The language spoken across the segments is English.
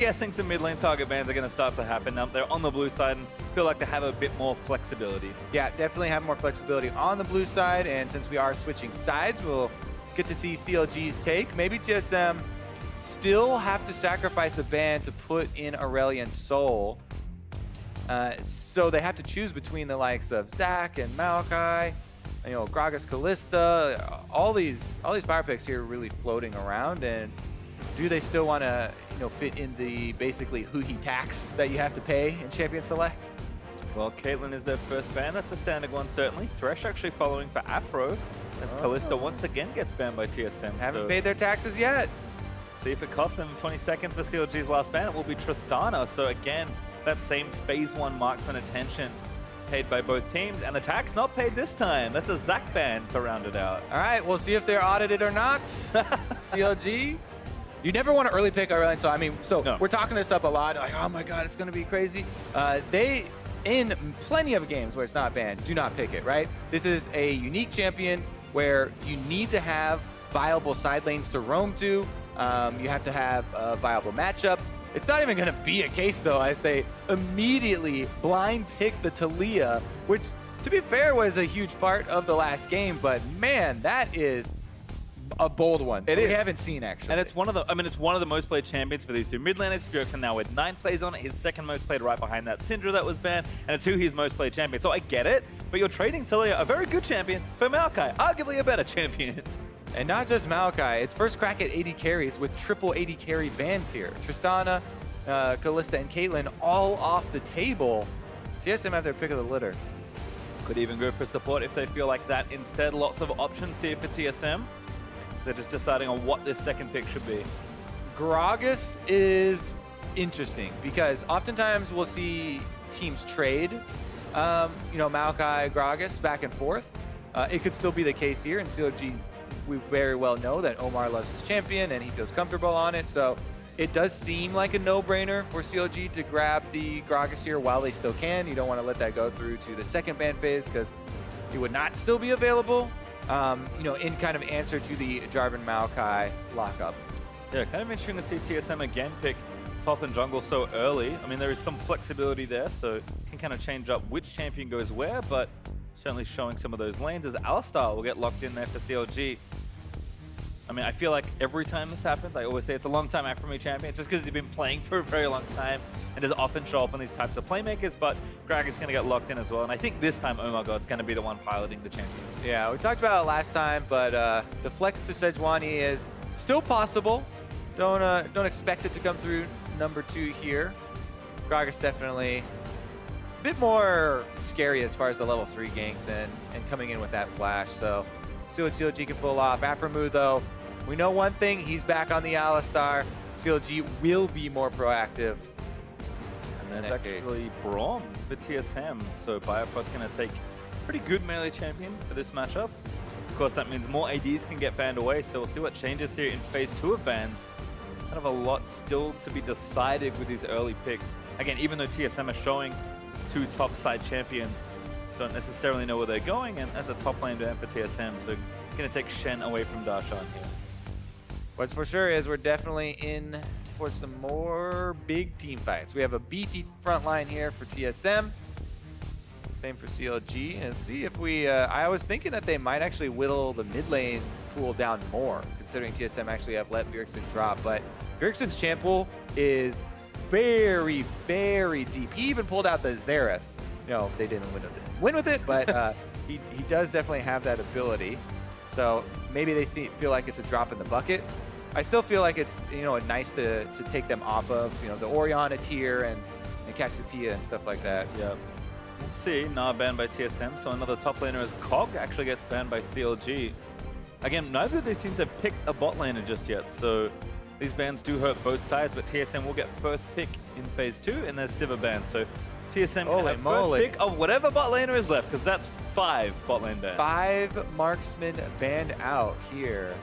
guessing some mid lane target bans are going to start to happen. Now they're on the blue side and feel like they have a bit more flexibility. Yeah, definitely have more flexibility on the blue side, and since we are switching sides, we'll get to see CLG's take. Maybe TSM still have to sacrifice a ban to put in Aurelion Sol. So they have to choose between the likes of Zac and Maokai, you know, Gragas, Kalista, all these power picks here really floating around, and do they still want to, you know, fit in the basically Huhi tax that you have to pay in Champion Select? Well, Caitlyn is their first ban. That's a standard one, certainly. Thresh actually following for Aphromoo, as Kalista once again gets banned by TSM. Haven't paid their taxes yet. See if it costs them 20 seconds for CLG's last ban. It will be Tristana. So again, that same phase 1 marksman attention paid by both teams, and the tax not paid this time. That's a Zac ban to round it out. All right, we'll see if they're audited or not. CLG. You never want to early pick Aurelion, so I mean, no. We're talking this up a lot, like, oh my god, it's going to be crazy. They, in plenty of games where it's not banned, do not pick it, right? This is a unique champion where you need to have viable side lanes to roam to. You have to have a viable matchup. It's not even going to be a case, though, as they immediately blind pick the Taliyah, which, to be fair, was a huge part of the last game, but man, that is a bold one. We haven't seen, actually. And it's one of the, it's one of the most played champions for these two. Mid laners, Bjergsen now with 9 plays on it. His second most played right behind that Syndra that was banned, and it's Huhi's most played champion. So I get it, but you're trading Taliyah, a very good champion, for Maokai, arguably a better champion. And not just Maokai, it's first crack at AD carries with triple AD carry bans here. Tristana, Kalista, and Caitlyn all off the table. TSM have their pick of the litter. Could even go for support if they feel like that. Instead, lots of options here for TSM. They're just deciding on what this second pick should be. Gragas is interesting because oftentimes we'll see teams trade, you know, Maokai, Gragas back and forth. It could still be the case here in CLG. We very well know that Omar loves his champion and he feels comfortable on it. So it does seem like a no-brainer for CLG to grab the Gragas here while they still can. You don't want to let that go through to the second ban phase because he would not still be available. You know, in kind of answer to the Jarvan Maokai lockup. Yeah, kind of interesting to see TSM again pick top and jungle so early. I mean, there is some flexibility there, so you can kind of change up which champion goes where, but certainly showing some of those lanes as Alistar will get locked in there for CLG. I mean, I feel like every time this happens, I always say it's a long-time Aphromoo champion, just because he's been playing for a very long time and does often show up on these types of playmakers, but Gragas is going to get locked in as well, and I think this time OmarGod's going to be the one piloting the champion. Yeah, we talked about it last time, but the flex to Sejuani is still possible. Don't expect it to come through number 2 here. Gragas definitely a bit more scary as far as the level 3 ganks and coming in with that flash, so see what CLG can pull off. Aphromoo, though, we know one thing, he's back on the Alistar. CLG will be more proactive. And there's actually Braum for TSM, so Biofrost going to take a pretty good melee champion for this matchup. Of course, that means more ADs can get banned away, so we'll see what changes here in phase 2 of bans. Kind of a lot still to be decided with these early picks. Again, even though TSM are showing 2 top side champions, don't necessarily know where they're going, and as a top lane ban for TSM, so going to take Shen away from Darshan here. What's for sure is we're definitely in for some more big team fights. We have a beefy front line here for TSM. Same for CLG. And see if we... I was thinking that they might actually whittle the mid lane pool down more, considering TSM actually have let Bjergsen drop. But Bjergsen's champ pool is very, very deep. He even pulled out the Xerath. You know, they didn't win with it, but he does definitely have that ability. So maybe they feel like it's a drop in the bucket. I still feel like it's, you know, nice to take them off of, you know, the Orianna tier and Cassiopeia and stuff like that. Yep. We'll see. Now banned by TSM, so another top laner as Cog actually gets banned by CLG. Again, neither of these teams have picked a bot laner just yet, so these bans do hurt both sides, but TSM will get first pick in phase 2, and there's Sivir bans. So TSM can have first pick of whatever bot laner is left, because that's 5 bot lane bans. 5 marksmen banned out here.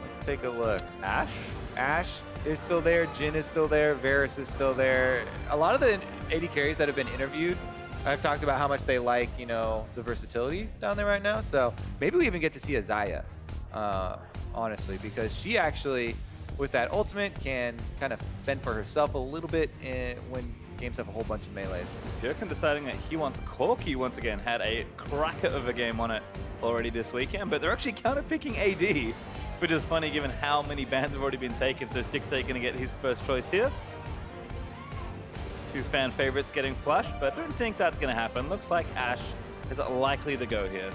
Let's take a look. Ashe is still there, Jhin is still there, Varus is still there. A lot of the AD carries that have been interviewed have talked about how much they like, you know, the versatility down there right now. So maybe we even get to see a Xayah, honestly, because she actually with that ultimate can kind of fend for herself a little bit when games have a whole bunch of melees. Bjergsen deciding that he wants Corki once again. Had a cracker of a game on it already this weekend, but they're actually counter-picking AD, which is funny given how many bans have already been taken. So Stixxay going to get his first choice here. 2 fan favorites getting flushed, but I don't think that's going to happen. Looks like Ashe is likely to go here.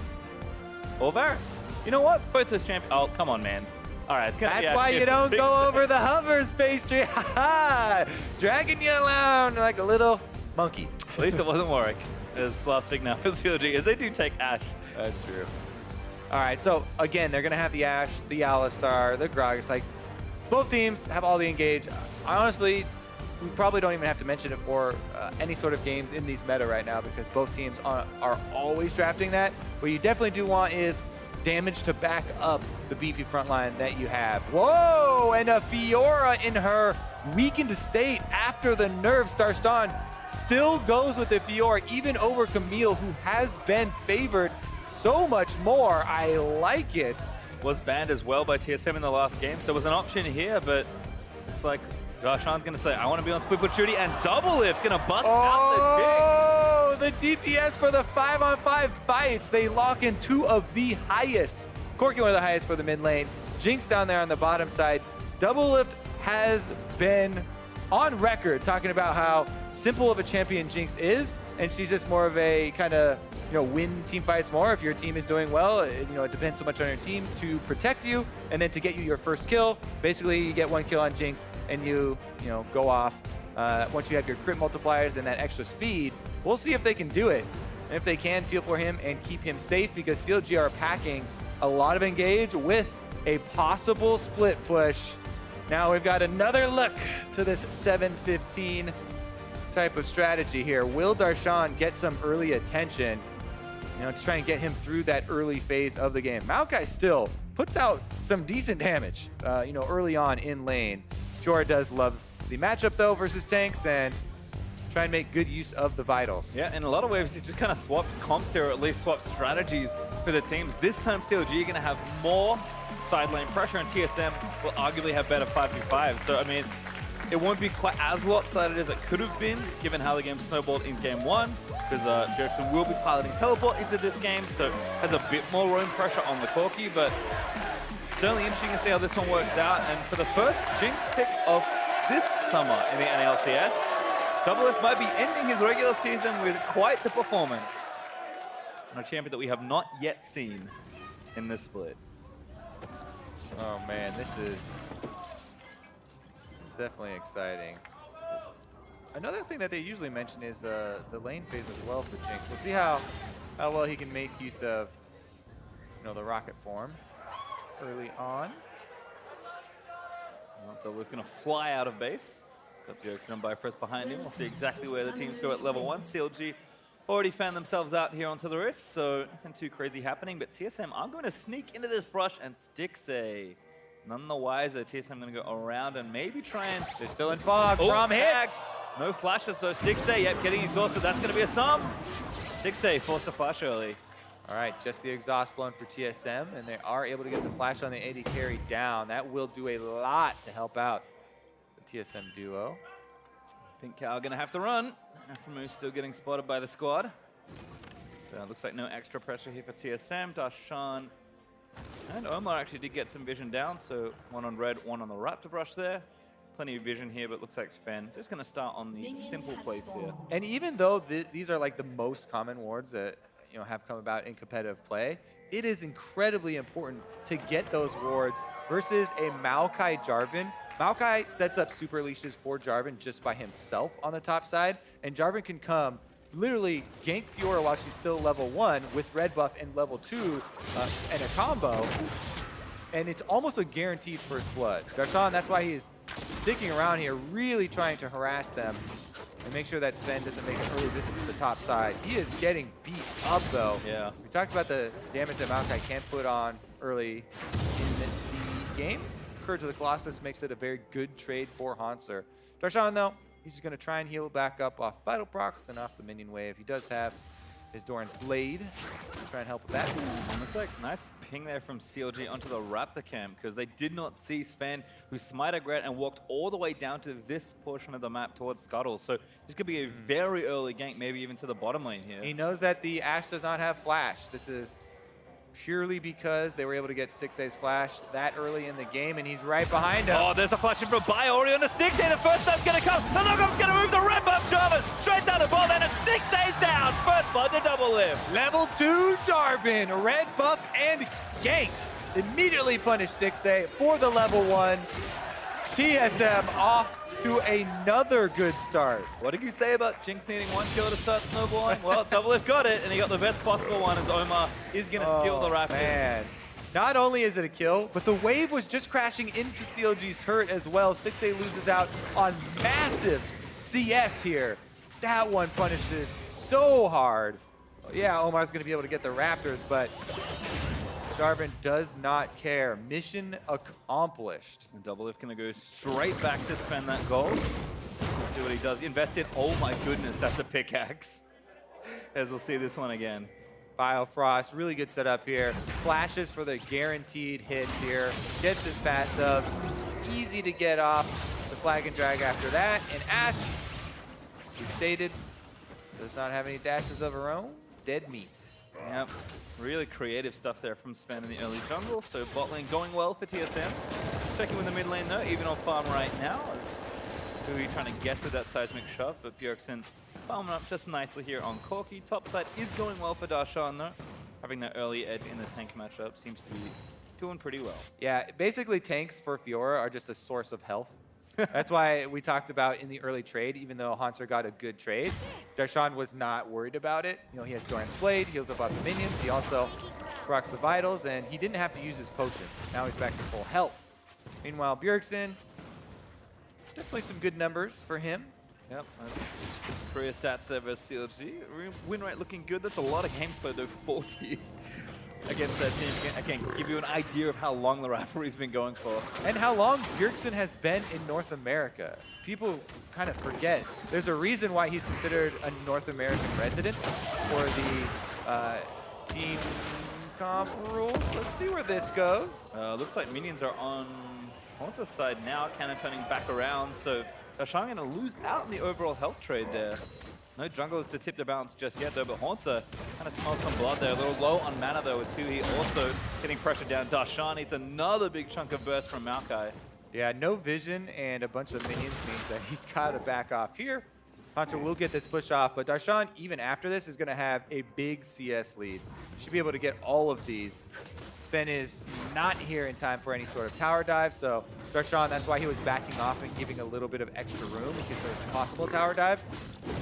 Or Varus. You know what? Both those champions. Oh, come on, man. All right, it's going to be... That's why you don't go over the hovers, Pastry. Ha-ha! Dragging you around like a little monkey. At least it wasn't Warwick. As last pick now for CLG, as they do take Ashe. That's true. All right, so again, they're going to have the Ashe, the Alistar, the Gragas. Like, both teams have all the engage. Honestly, we probably don't even have to mention it for any sort of games in these meta right now because both teams are always drafting that. What you definitely do want is damage to back up the beefy front line that you have. Whoa, and a Firoa in her weakened state after the nerfs. Darshan still goes with the Firoa, even over Camille, who has been favored so much more. I like it. Was banned as well by TSM in the last game, so it was an option here, but it's like Darshan's going to say, I want to be on split but shooty, and DoubleLift going to bust out the Jinx. Oh, the DPS for the 5-on-5 fights. They lock in 2 of the highest. Corki, one of the highest for the mid lane. Jinx down there on the bottom side. DoubleLift has been on record talking about how simple of a champion Jinx is, and she's just more of a kind of, win team fights more. If your team is doing well, it depends so much on your team to protect you and then to get you your first kill. Basically, you get 1 kill on Jinx and you go off. Once you have your crit multipliers and that extra speed, we'll see if they can do it. And if they can, feel for him and keep him safe because CLG are packing a lot of engage with a possible split push. Now we've got another look to this 7-15 type of strategy here. Will Darshan get some early attention? To try and get him through that early phase of the game. Maokai still puts out some decent damage, early on in lane. Firoa does love the matchup though versus tanks and try and make good use of the vitals. Yeah, in a lot of ways, he just kind of swapped comps here, or at least swapped strategies for the teams. This time, CLG are going to have more side lane pressure, and TSM will arguably have better 5v5. So, I mean, it won't be quite as lopsided as it could have been, given how the game snowballed in game 1, because Bjergsen will be piloting teleport into this game, so has a bit more roam pressure on the Corki, but certainly interesting to see how this one works out. And for the first Jinx pick of this summer in the NA LCS, DoubleLift might be ending his regular season with quite the performance on a champion that we have not yet seen in this split. Oh man, this is definitely exciting. Another thing that they usually mention is the lane phase as well for Jinx. We'll see how well he can make use of the rocket form early on. So we're going to fly out of base. Got Bjergsen and Biofrost behind him. We'll see exactly where the teams go at level 1. CLG already found themselves out here onto the rift, so nothing too crazy happening. But TSM are going to sneak into this brush, and Stixxay, none the wiser. TSM going to go around and maybe try and... They're still in fog. Braum hits. No flashes though. Stixxay, yep, getting exhausted. That's going to be a sum. Stixxay forced to flash early. All right, just the exhaust blown for TSM, and they are able to get the flash on the AD carry down. That will do a lot to help out the TSM duo. Pink Cow going to have to run. Aphromoo still getting spotted by the squad. Looks like no extra pressure here for TSM. Darshan and Omar actually did get some vision down, so 1 on red, 1 on the Raptor brush there. Plenty of vision here, but looks like Sven just going to start on the simple place here. And even though these are like the most common wards that have come about in competitive play, it is incredibly important to get those wards versus a Maokai Jarvan. Maokai sets up super leashes for Jarvan just by himself on the top side, and Jarvan can come literally gank Firoa while she's still level 1 with red buff and level 2 and a combo, and it's almost a guaranteed first blood. Darshan, that's why he is sticking around here, really trying to harass them and make sure that Sven doesn't make an early visit to the top side. He is getting beat up though. Yeah. We talked about the damage that Maokai can put on early in the game. Courage of the Colossus makes it a very good trade for Hauntzer. Darshan though, he's just going to try and heal back up off Vital Procs and off the minion wave. He does have His Doran's Blade. Try and help with that. Looks like nice ping there from CLG onto the Raptor camp because they did not see Sven, who smited Gret and walked all the way down to this portion of the map towards Scuttle. So this could be a very early gank, maybe even to the bottom lane here. He knows that the Ashe does not have flash. This is purely because they were able to get Stixxay's flash that early in the game, and he's right behind him. Oh, there's a flash in from Bio already on the Stixxay. The first stuff's going to come. The knockup's going to move the red buff Jarvan straight down the ball, and Stixxay's down. First blood to DoubleLift. Level 2 Jarvan, red buff and gank. Immediately punished Stixxay for the level 1. TSM off to another good start. What did you say about Jinx needing 1 kill to start snowballing? Well, DoubleLift got it, and he got the best possible one as Omar is going to steal the Raptor. Man. Not only is it a kill, but the wave was just crashing into CLG's turret as well. Stixxay loses out on massive CS here. That one punished it so hard. Yeah, Omar's going to be able to get the Raptors, but Jarvan does not care. Mission accomplished. And DoubleLift going to go straight back to spend that gold. See what he does. Invest in, oh my goodness, that's a pickaxe. As we'll see this one again. Biofrost, really good setup here. Flashes for the guaranteed hits here. Gets his passive. Easy to get off the flag and drag after that. And Ashe, we stated, does not have any dashes of her own. Dead meat. Yep, really creative stuff there from Sven in the early jungle. So bot lane going well for TSM. Checking with the mid lane though, even on farm right now. As Huhi trying to guess with that seismic shove, but Bjergsen farming up just nicely here on Corki. Top side is going well for Darshan though. Having that early edge in the tank matchup seems to be doing pretty well. Yeah, basically tanks for Fiora are just a source of health. That's why we talked about in the early trade, even though Hauntzer got a good trade, Darshan was not worried about it. You know, he has Doran's Blade, heals up on the minions, he also procs the vitals, and he didn't have to use his potion. Now he's back to full health. Meanwhile, Bjergsen, definitely some good numbers for him. Yep, career stats there versus CLG. Win rate looking good. That's a lot of games played though, 40 against that team. Again, give you an idea of how long the rivalry's been going for. And how long Bjergsen has been in North America. People kind of forget. There's a reason why he's considered a North American resident for the team comp rules. Let's see where this goes. Looks like minions are on Hauntzer's side now, kind of turning back around. So Darshan going to lose out in the overall health trade there. No junglers to tip the balance just yet, though, but Hauntzer kind of smells some blood there. A little low on mana, though, as Huhi also getting pressured down. Darshan needs another big chunk of burst from Maokai. Yeah, no vision and a bunch of minions means that he's got to back off here. Hauntzer will get this push off, but Darshan, even after this, is going to have a big CS lead. Should be able to get all of these. Sven is not here in time for any sort of tower dive, so Darshan, that's why he was backing off and giving a little bit of extra room because there's a possible tower dive.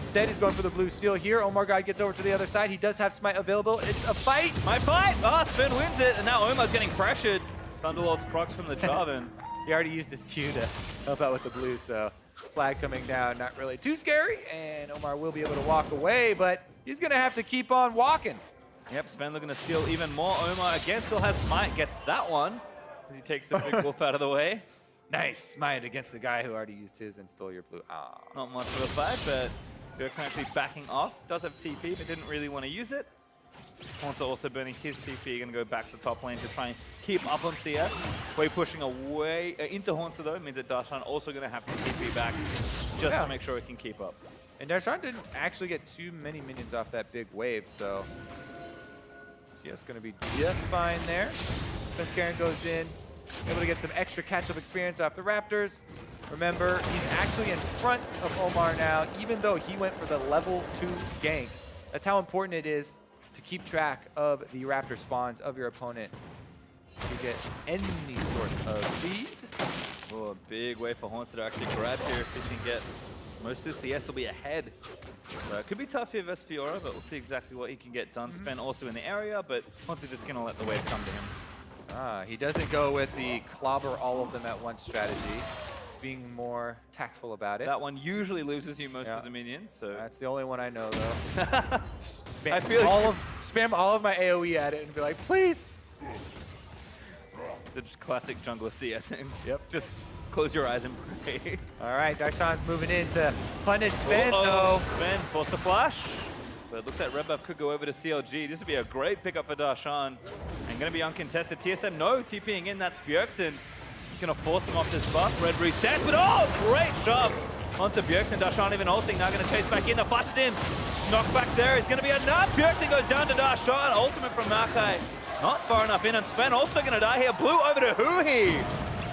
Instead, he's going for the blue steal here. OmarGod gets over to the other side. He does have Smite available. It's a fight. My fight! Oh, Sven wins it, and now Omar's getting pressured. Thunderlord's procs from the Jarvan. He already used his Q to help out with the blue, so flag coming down, not really too scary, and Omar will be able to walk away, but he's going to have to keep on walking. Yep, Sven looking to steal even more. Omar again still has Smite, gets that one as he takes the big wolf out of the way. Nice Smite against the guy who already used his and stole your blue. Ah. Not much of a fight, but Bjergsen actually backing off. Does have TP, but didn't really want to use it. Hauntzer also burning his TP, going to go back to the top lane to try and keep up on CS. Way pushing away into Hauntzer though, means that Darshan also going to have to TP back just to make sure he can keep up. And Darshan didn't actually get too many minions off that big wave, so CS going to be just fine there. Svenskeren goes in, able to get some extra catch-up experience off the Raptors. Remember, he's actually in front of Omar now, even though he went for the level 2 gank. That's how important it is to keep track of the Raptor spawns of your opponent to get any sort of lead. Oh, a big way for Hauntzer to actually grab here if he can get most of the CS will be ahead. So it could be tough here versus Fiora, but we'll see exactly what he can get done. Sven also in the area, but Hauntzer just going to let the wave come to him. He doesn't go with the clobber all of them at once strategy. He's being more tactful about it. That one usually loses you most of the minions, so that's the only one I know though. Spam all of my AoE at it and be like, please. The classic jungler CSing. Yep. Just close your eyes and pray. All right, Darshan's moving in to punish Sven though. Sven forced a flash. But it looks like red buff could go over to CLG. This would be a great pickup for Darshan. And going to be uncontested. TSM, no TPing in. That's Bjergsen. Going to force him off this buff. Red reset, but oh, great shove onto Bjergsen. Darshan even ulting. Now going to chase back in. The flash it in. Knock back there is going to be enough. Bjergsen goes down to Darshan. Ultimate from Maokai. Not far enough in. And Sven also going to die here. Blue over to Huhi.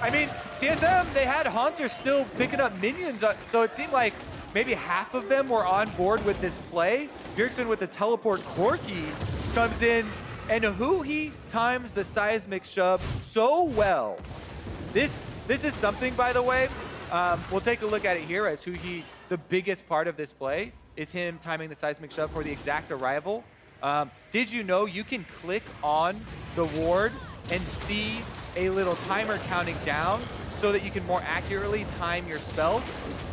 I mean, TSM, they had Hauntzer still picking up minions, so it seemed like maybe half of them were on board with this play. Bjergsen with the teleport Corki comes in, and Huhi times the seismic shove so well. This is something, by the way. We'll take a look at it here as Huhi, the biggest part of this play is him timing the seismic shove for the exact arrival. Did you know you can click on the ward and see a little timer counting down so that you can more accurately time your spells?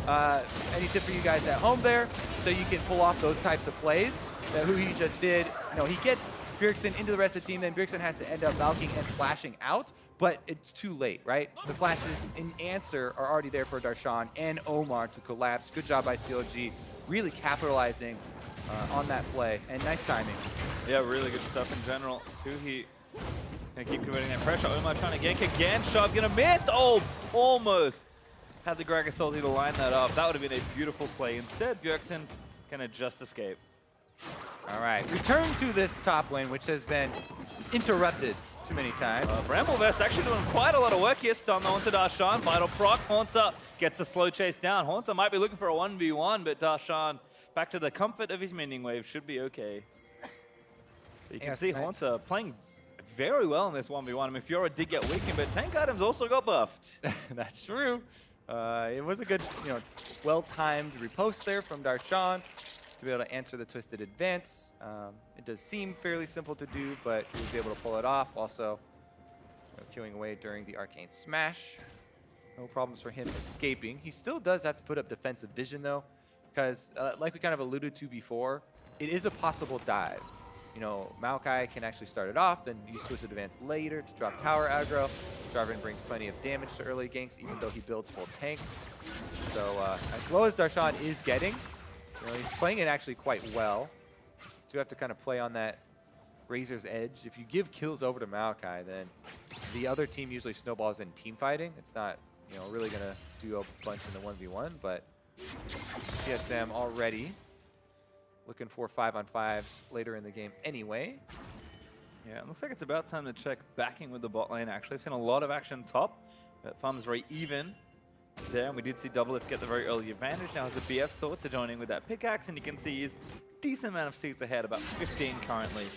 Any tip for you guys at home there, so you can pull off those types of plays that Huhi just did. You know, he gets Bjergsen into the rest of the team, then Bjergsen has to end up valking and flashing out, but it's too late, right? The flashes in answer are already there for Darshan and Omar to collapse. Good job by CLG, really capitalizing on that play, and nice timing. Yeah, really good stuff in general. Huhi gonna keep converting that pressure. Omar trying to gank again. Shove gonna miss. Oh, almost had the Gragas ulti to line that up. That would have been a beautiful play. Instead, Bjergsen gonna just escape. All right, return to this top lane, which has been interrupted too many times. Bramblevest actually doing quite a lot of work here. Stun onto Darshan. Vital proc. Hauntzer gets the slow chase down. Hauntzer might be looking for a 1v1, but Darshan, back to the comfort of his minion wave, should be okay. But you can see nice. Hauntzer playing very well in this 1v1. I mean, Firoa did get weakened, but tank items also got buffed. That's true. It was a good, well-timed riposte there from Darshan to be able to answer the twisted advance. It does seem fairly simple to do, but he was able to pull it off. Also, queuing away during the arcane smash. No problems for him escaping. He still does have to put up defensive vision, though, because like we kind of alluded to before, it is a possible dive. You know, Maokai can actually start it off, then use Twisted Advance later to drop tower aggro. Jarvan brings plenty of damage to early ganks, even though he builds full tank. So as low as Darshan is getting, he's playing it actually quite well. So you have to kind of play on that razor's edge. If you give kills over to Maokai, then the other team usually snowballs in team fighting. It's not, really gonna do a bunch in the 1v1, but TSM already looking for 5-on-5s later in the game anyway. Yeah, it looks like it's about time to check backing with the bot lane, actually. I've seen a lot of action top. That farm's very even there, and we did see DoubleLift get the very early advantage. Now has a BF sword to join in with that pickaxe, and you can see he's a decent amount of seats ahead, about 15 currently.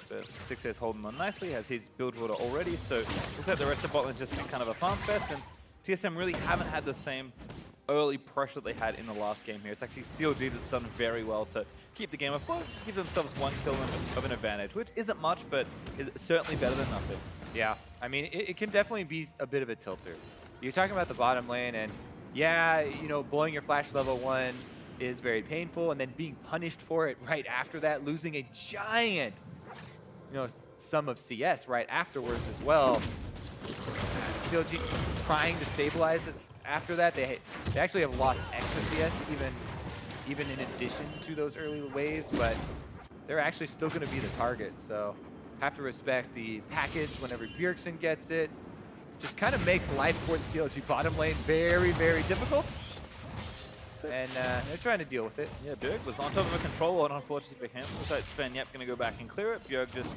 But Stixxay is holding on nicely, has his build order already, so looks like the rest of bot lane just been kind of a farm fest, and TSM really haven't had the same early pressure that they had in the last game here. It's actually CLG that's done very well to keep the game afloat, give themselves one kill of an advantage, which isn't much, but is certainly better than nothing. Yeah, I mean, it can definitely be a bit of a tilter. You're talking about the bottom lane, and yeah, blowing your flash level 1 is very painful, and then being punished for it right after that, losing a giant, sum of CS right afterwards as well. CLG trying to stabilize it. After that, they actually have lost extra CS, even in addition to those early waves, but they're actually still going to be the target. So have to respect the package whenever Bjergsen gets it. Just kind of makes life for the CLG bottom lane very, very difficult. And they're trying to deal with it. Yeah, Bjerg was on top of a control ward, unfortunately for him. Looks like Sven, going to go back and clear it. Bjerg just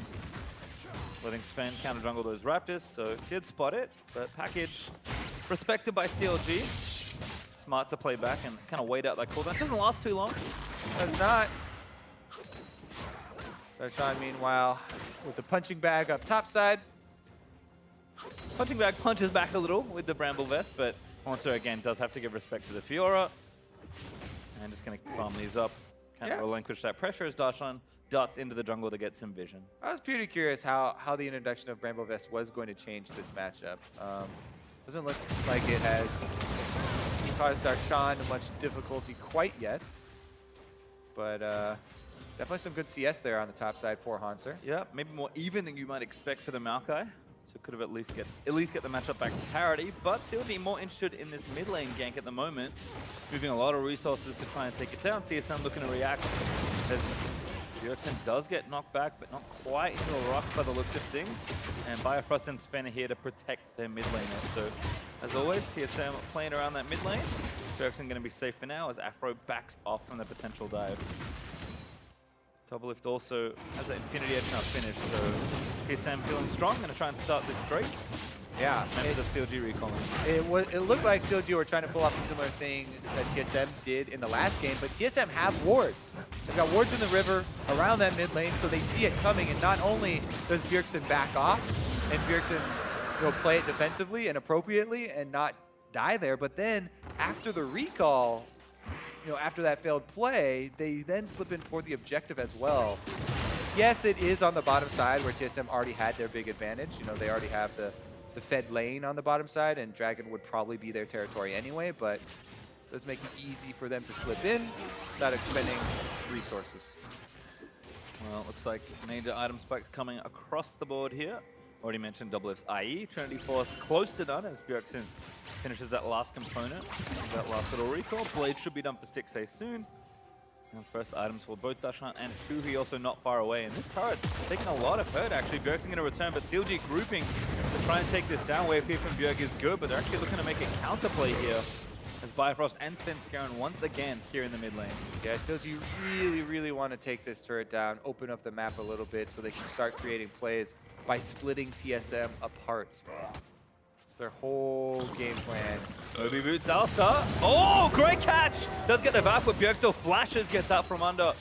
letting Sven counter jungle those Raptors, so did spot it, but package respected by CLG. Smart to play back and kind of wait out that cooldown. Doesn't last too long. Does not. Darshan, meanwhile, with the punching bag up top side. Punching bag punches back a little with the Bramble Vest, but Hauntzer again does have to give respect to the Fiora. And just going to farm these up, kind of relinquish that pressure as Darshan darts into the jungle to get some vision. I was pretty curious how the introduction of Bramble Vest was going to change this matchup. Doesn't look like it has caused Darshan much difficulty quite yet. But definitely some good CS there on the top side for Hauntzer. Yeah, maybe more even than you might expect for the Maokai. So could have at least get the matchup back to parity, but CLG more interested in this mid lane gank at the moment, moving a lot of resources to try and take it down. TSM looking to react as Bjergsen does get knocked back, but not quite into the rocks by the looks of things. And Biofrost and Sven are here to protect their mid laners. So as always, TSM playing around that mid lane. Bjergsen going to be safe for now as Aphro backs off from the potential dive. DoubleLift also has that Infinity Edge now finished, so TSM feeling strong, going to try and start this straight. Yeah. Members of CLG recalling. It looked like CLG were trying to pull off a similar thing that TSM did in the last game, but TSM have wards. They've got wards in the river around that mid lane, so they see it coming, and not only does Bjergsen back off, and Bjergsen play it defensively and appropriately and not die there, but then after the recall, after that failed play, they then slip in for the objective as well. Yes, it is on the bottom side where TSM already had their big advantage. They already have the fed lane on the bottom side, and Dragon would probably be their territory anyway, but it does make it easy for them to slip in without expending resources. Well, it looks like major item spikes coming across the board here. Already mentioned DoubleLift's IE. Trinity Force close to done as Bjergsen finishes that last component, that last little recall. Blade should be done for Stixxay soon. And first items for both Darshan and Huhi also not far away. And this turret taking a lot of hurt actually. Bjergsen going to return, but CLG grouping to try and take this down. Wave here from Bjerg is good, but they're actually looking to make a counterplay here as Biofrost and Svenskeren once again here in the mid lane. Yeah, CLG really want to take this turret down, open up the map a little bit so they can start creating plays by splitting TSM apart. It's their whole game plan. Obi boots Alistar. Oh, great catch! Does get the back, but Bjerg still flashes, gets out from under.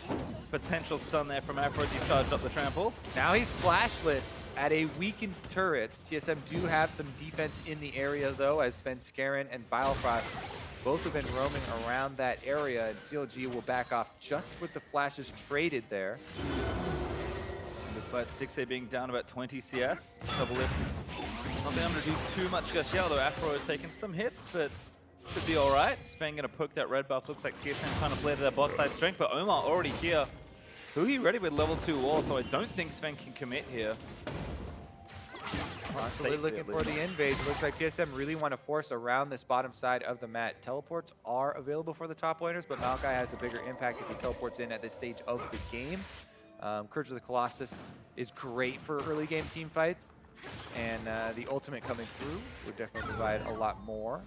Potential stun there from Aphro as he charged up the trample. Now he's flashless at a weakened turret. TSM do have some defense in the area though, as Svenskeren and Biofrost both have been roaming around that area, and CLG will back off just with the flashes traded there. And despite Stixxay being down about 20 CS, DoubleLift not being able to do too much just yet, although Aphro are taking some hits, but should be alright. Sven gonna poke that red buff. Looks like TSM trying to play to their bot side strength, but Omar already here. Huhi ready with level 2 wall, so I don't think Sven can commit here. Possibly looking for the invade. Looks like TSM really want to force around this bottom side of the mat. Teleports are available for the top laners, but Maokai has a bigger impact if he teleports in at this stage of the game. Courage of the Colossus is great for early game team fights, and the ultimate coming through would definitely provide a lot more.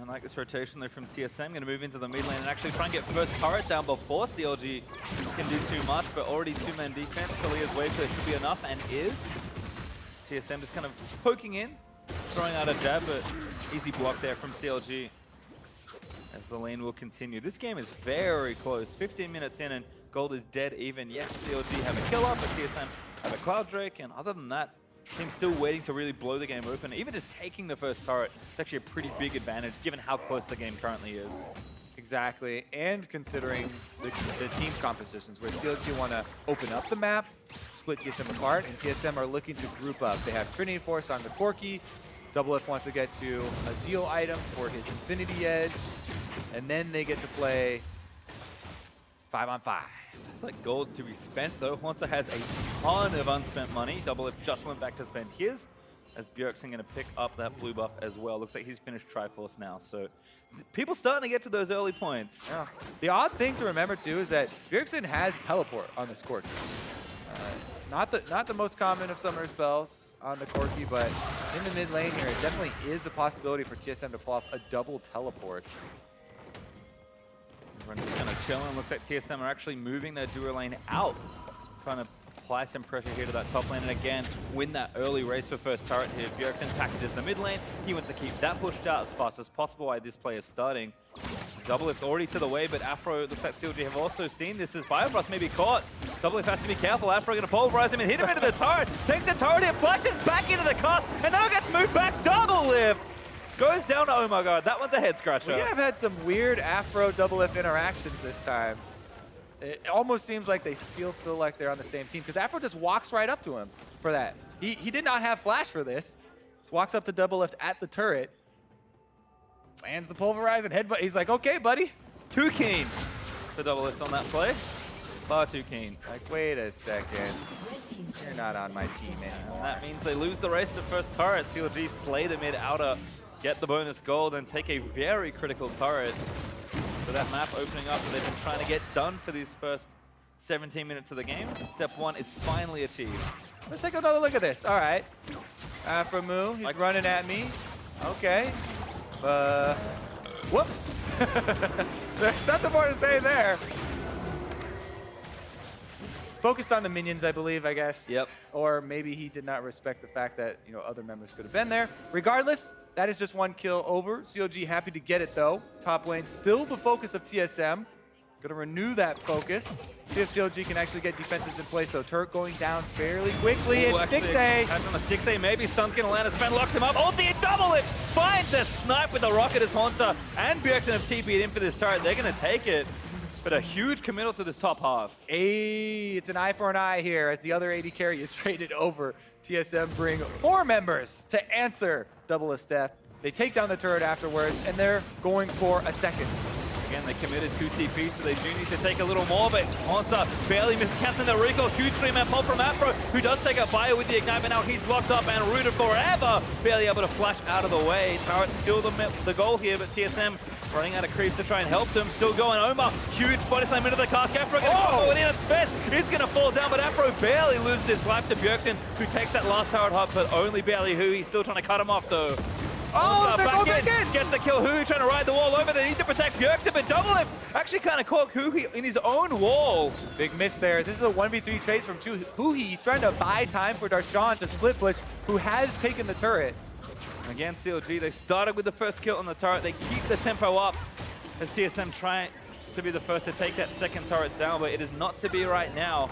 I like this rotation though from TSM. Going to move into the mid lane and actually try and get first turret down before CLG can do too much, but already two-man defense. Taliyah's wave there should be enough, and is. TSM just kind of poking in, throwing out a jab, but easy block there from CLG as the lane will continue. This game is very close. 15 minutes in and gold is dead even. Yes, CLG have a killer, but TSM have a Cloud Drake, and other than that, team's still waiting to really blow the game open. Even just taking the first turret is actually a pretty big advantage given how close the game currently is. Exactly, and considering the team compositions where CLG want to open up the map, split TSM apart, and TSM are looking to group up. They have Trinity Force on the Corki, DoubleLift wants to get to a Zeal item for his Infinity Edge, and then they get to play 5-on-5. It's like gold to be spent though. Hauntzer has a ton of unspent money. DoubleLift just went back to spend his, as Bjergsen going to pick up that blue buff as well. Looks like he's finished Triforce now, so people starting to get to those early points. Yeah. The odd thing to remember too is that Bjergsen has teleport on this Corki. Not the most common of summoner spells on the Corki, but in the mid lane here, it definitely is a possibility for TSM to pull off a double teleport. Everyone's just kind of chilling. Looks like TSM are actually moving their duo lane out, trying to apply some pressure here to that top lane, and again, win that early race for first turret here. Bjergsen packages the mid lane. He wants to keep that pushed out as fast as possible while this play is starting. DoubleLift already to the way, but Aphro, looks like CLG have also seen this as Biofrost may be caught. DoubleLift has to be careful. Aphro going to pulverize him and hit him into the turret. Takes the turret hit, flashes back into the car, and now gets moved back. DoubleLift goes down to OmarGod. That one's a head scratcher. We have had some weird Aphro DoubleLift interactions this time. It almost seems like they still feel like they're on the same team, because Aphro just walks right up to him for that. He did not have flash for this. Just walks up to DoubleLift at the turret, lands the pulverize and headbutt. He's like, okay, buddy. Too keen for DoubleLift on that play. Far too keen. Like, wait a second. You're not on my team anymore. And that means they lose the race to first turret. CLG slay the mid outer, get the bonus gold, and take a very critical turret. So that map opening up that they've been trying to get done for these first 17 minutes of the game. Step 1 is finally achieved. Let's take another look at this. All right. Aphromoo, he's running at me. Okay. Whoops. There's nothing more to say there. Focused on the minions, I believe, I guess. Yep. Or maybe he did not respect the fact that, you know, other members could have been there. Regardless, that is just one kill over. CLG happy to get it, though. Top lane still the focus of TSM. Gonna renew that focus. See if CLG can actually get defenses in place, though. Turret going down fairly quickly. And Stixxay. Catch on the Stixxay, maybe stun's gonna land as Sven locks him up. Ulti and double it! Finds a snipe with the rocket as Hauntzer and Bjergsen have TP'd in for this turret. They're gonna take it. But a huge committal to this top half. Hey, it's an eye for an eye here as the other AD carry is traded over. TSM bring 4 members to answer Doublelift's death. They take down the turret afterwards, and they're going for a second. Again, they committed 2 TPs, so they do need to take a little more, but Hauntzer barely misses canceling the recall. Huge 3-man pull from Aphromoo, who does take a bio with the Ignite, but now he's locked up and rooted forever. Barely able to flash out of the way. Turret's still the goal here, but TSM running out of creeps to try and help them. Still going. Omar, huge body slam into the cast. Aphromoo gets forward in, and Sven is going to fall down, but Aphromoo barely loses his life to Bjergsen, who takes that last turret hop, but only barely Huhi. Still trying to cut him off, though. Oh, they're going back in! Gets the kill. Huhi trying to ride the wall over. They need to protect Bjergsen, but DoubleLift actually kind of caught Huhi in his own wall. Big miss there. This is a 1v3 chase from Huhi. He's trying to buy time for Darshan to split push, who has taken the turret. Again, CLG, they started with the first kill on the turret. They keep the tempo up as TSM try to be the first to take that second turret down, but it is not to be right now.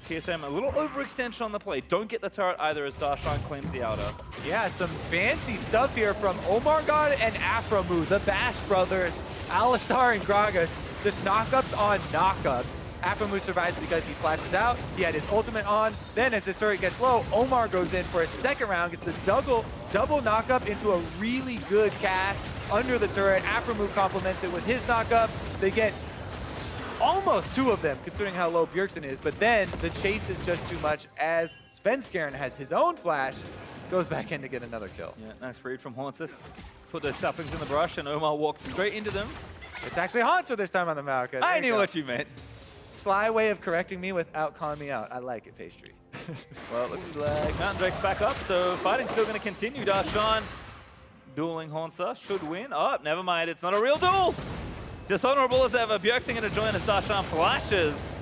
TSM, a little overextension on the play. Don't get the turret either as Darshan claims the outer. Yeah, some fancy stuff here from OmarGod and Aphromoo, the Bash brothers, Alistar and Gragas. Just knockups on knockups. Aphromoo survives because he flashes out. He had his ultimate on. Then as the turret gets low, Omar goes in for a second round, gets the double knockup into a really good cast under the turret. Aphromoo complements it with his knockup. They get almost 2 of them, considering how low Bjergsen is, but then the chase is just too much as Svenskeren has his own flash, goes back in to get another kill. Yeah, nice read from Hauntzer. Put those saplings in the brush, and Omar walked straight into them. It's actually Hauntzer this time on the Maokai. I knew what you meant. Sly way of correcting me without calling me out. I like it, Pastry. Well, it looks like Mountain Drake's back up, so fighting's still going to continue. Darshan dueling Hauntzer should win. Oh, never mind, it's not a real duel. Dishonorable as ever. Bjergsen going to join as Darshan flashes.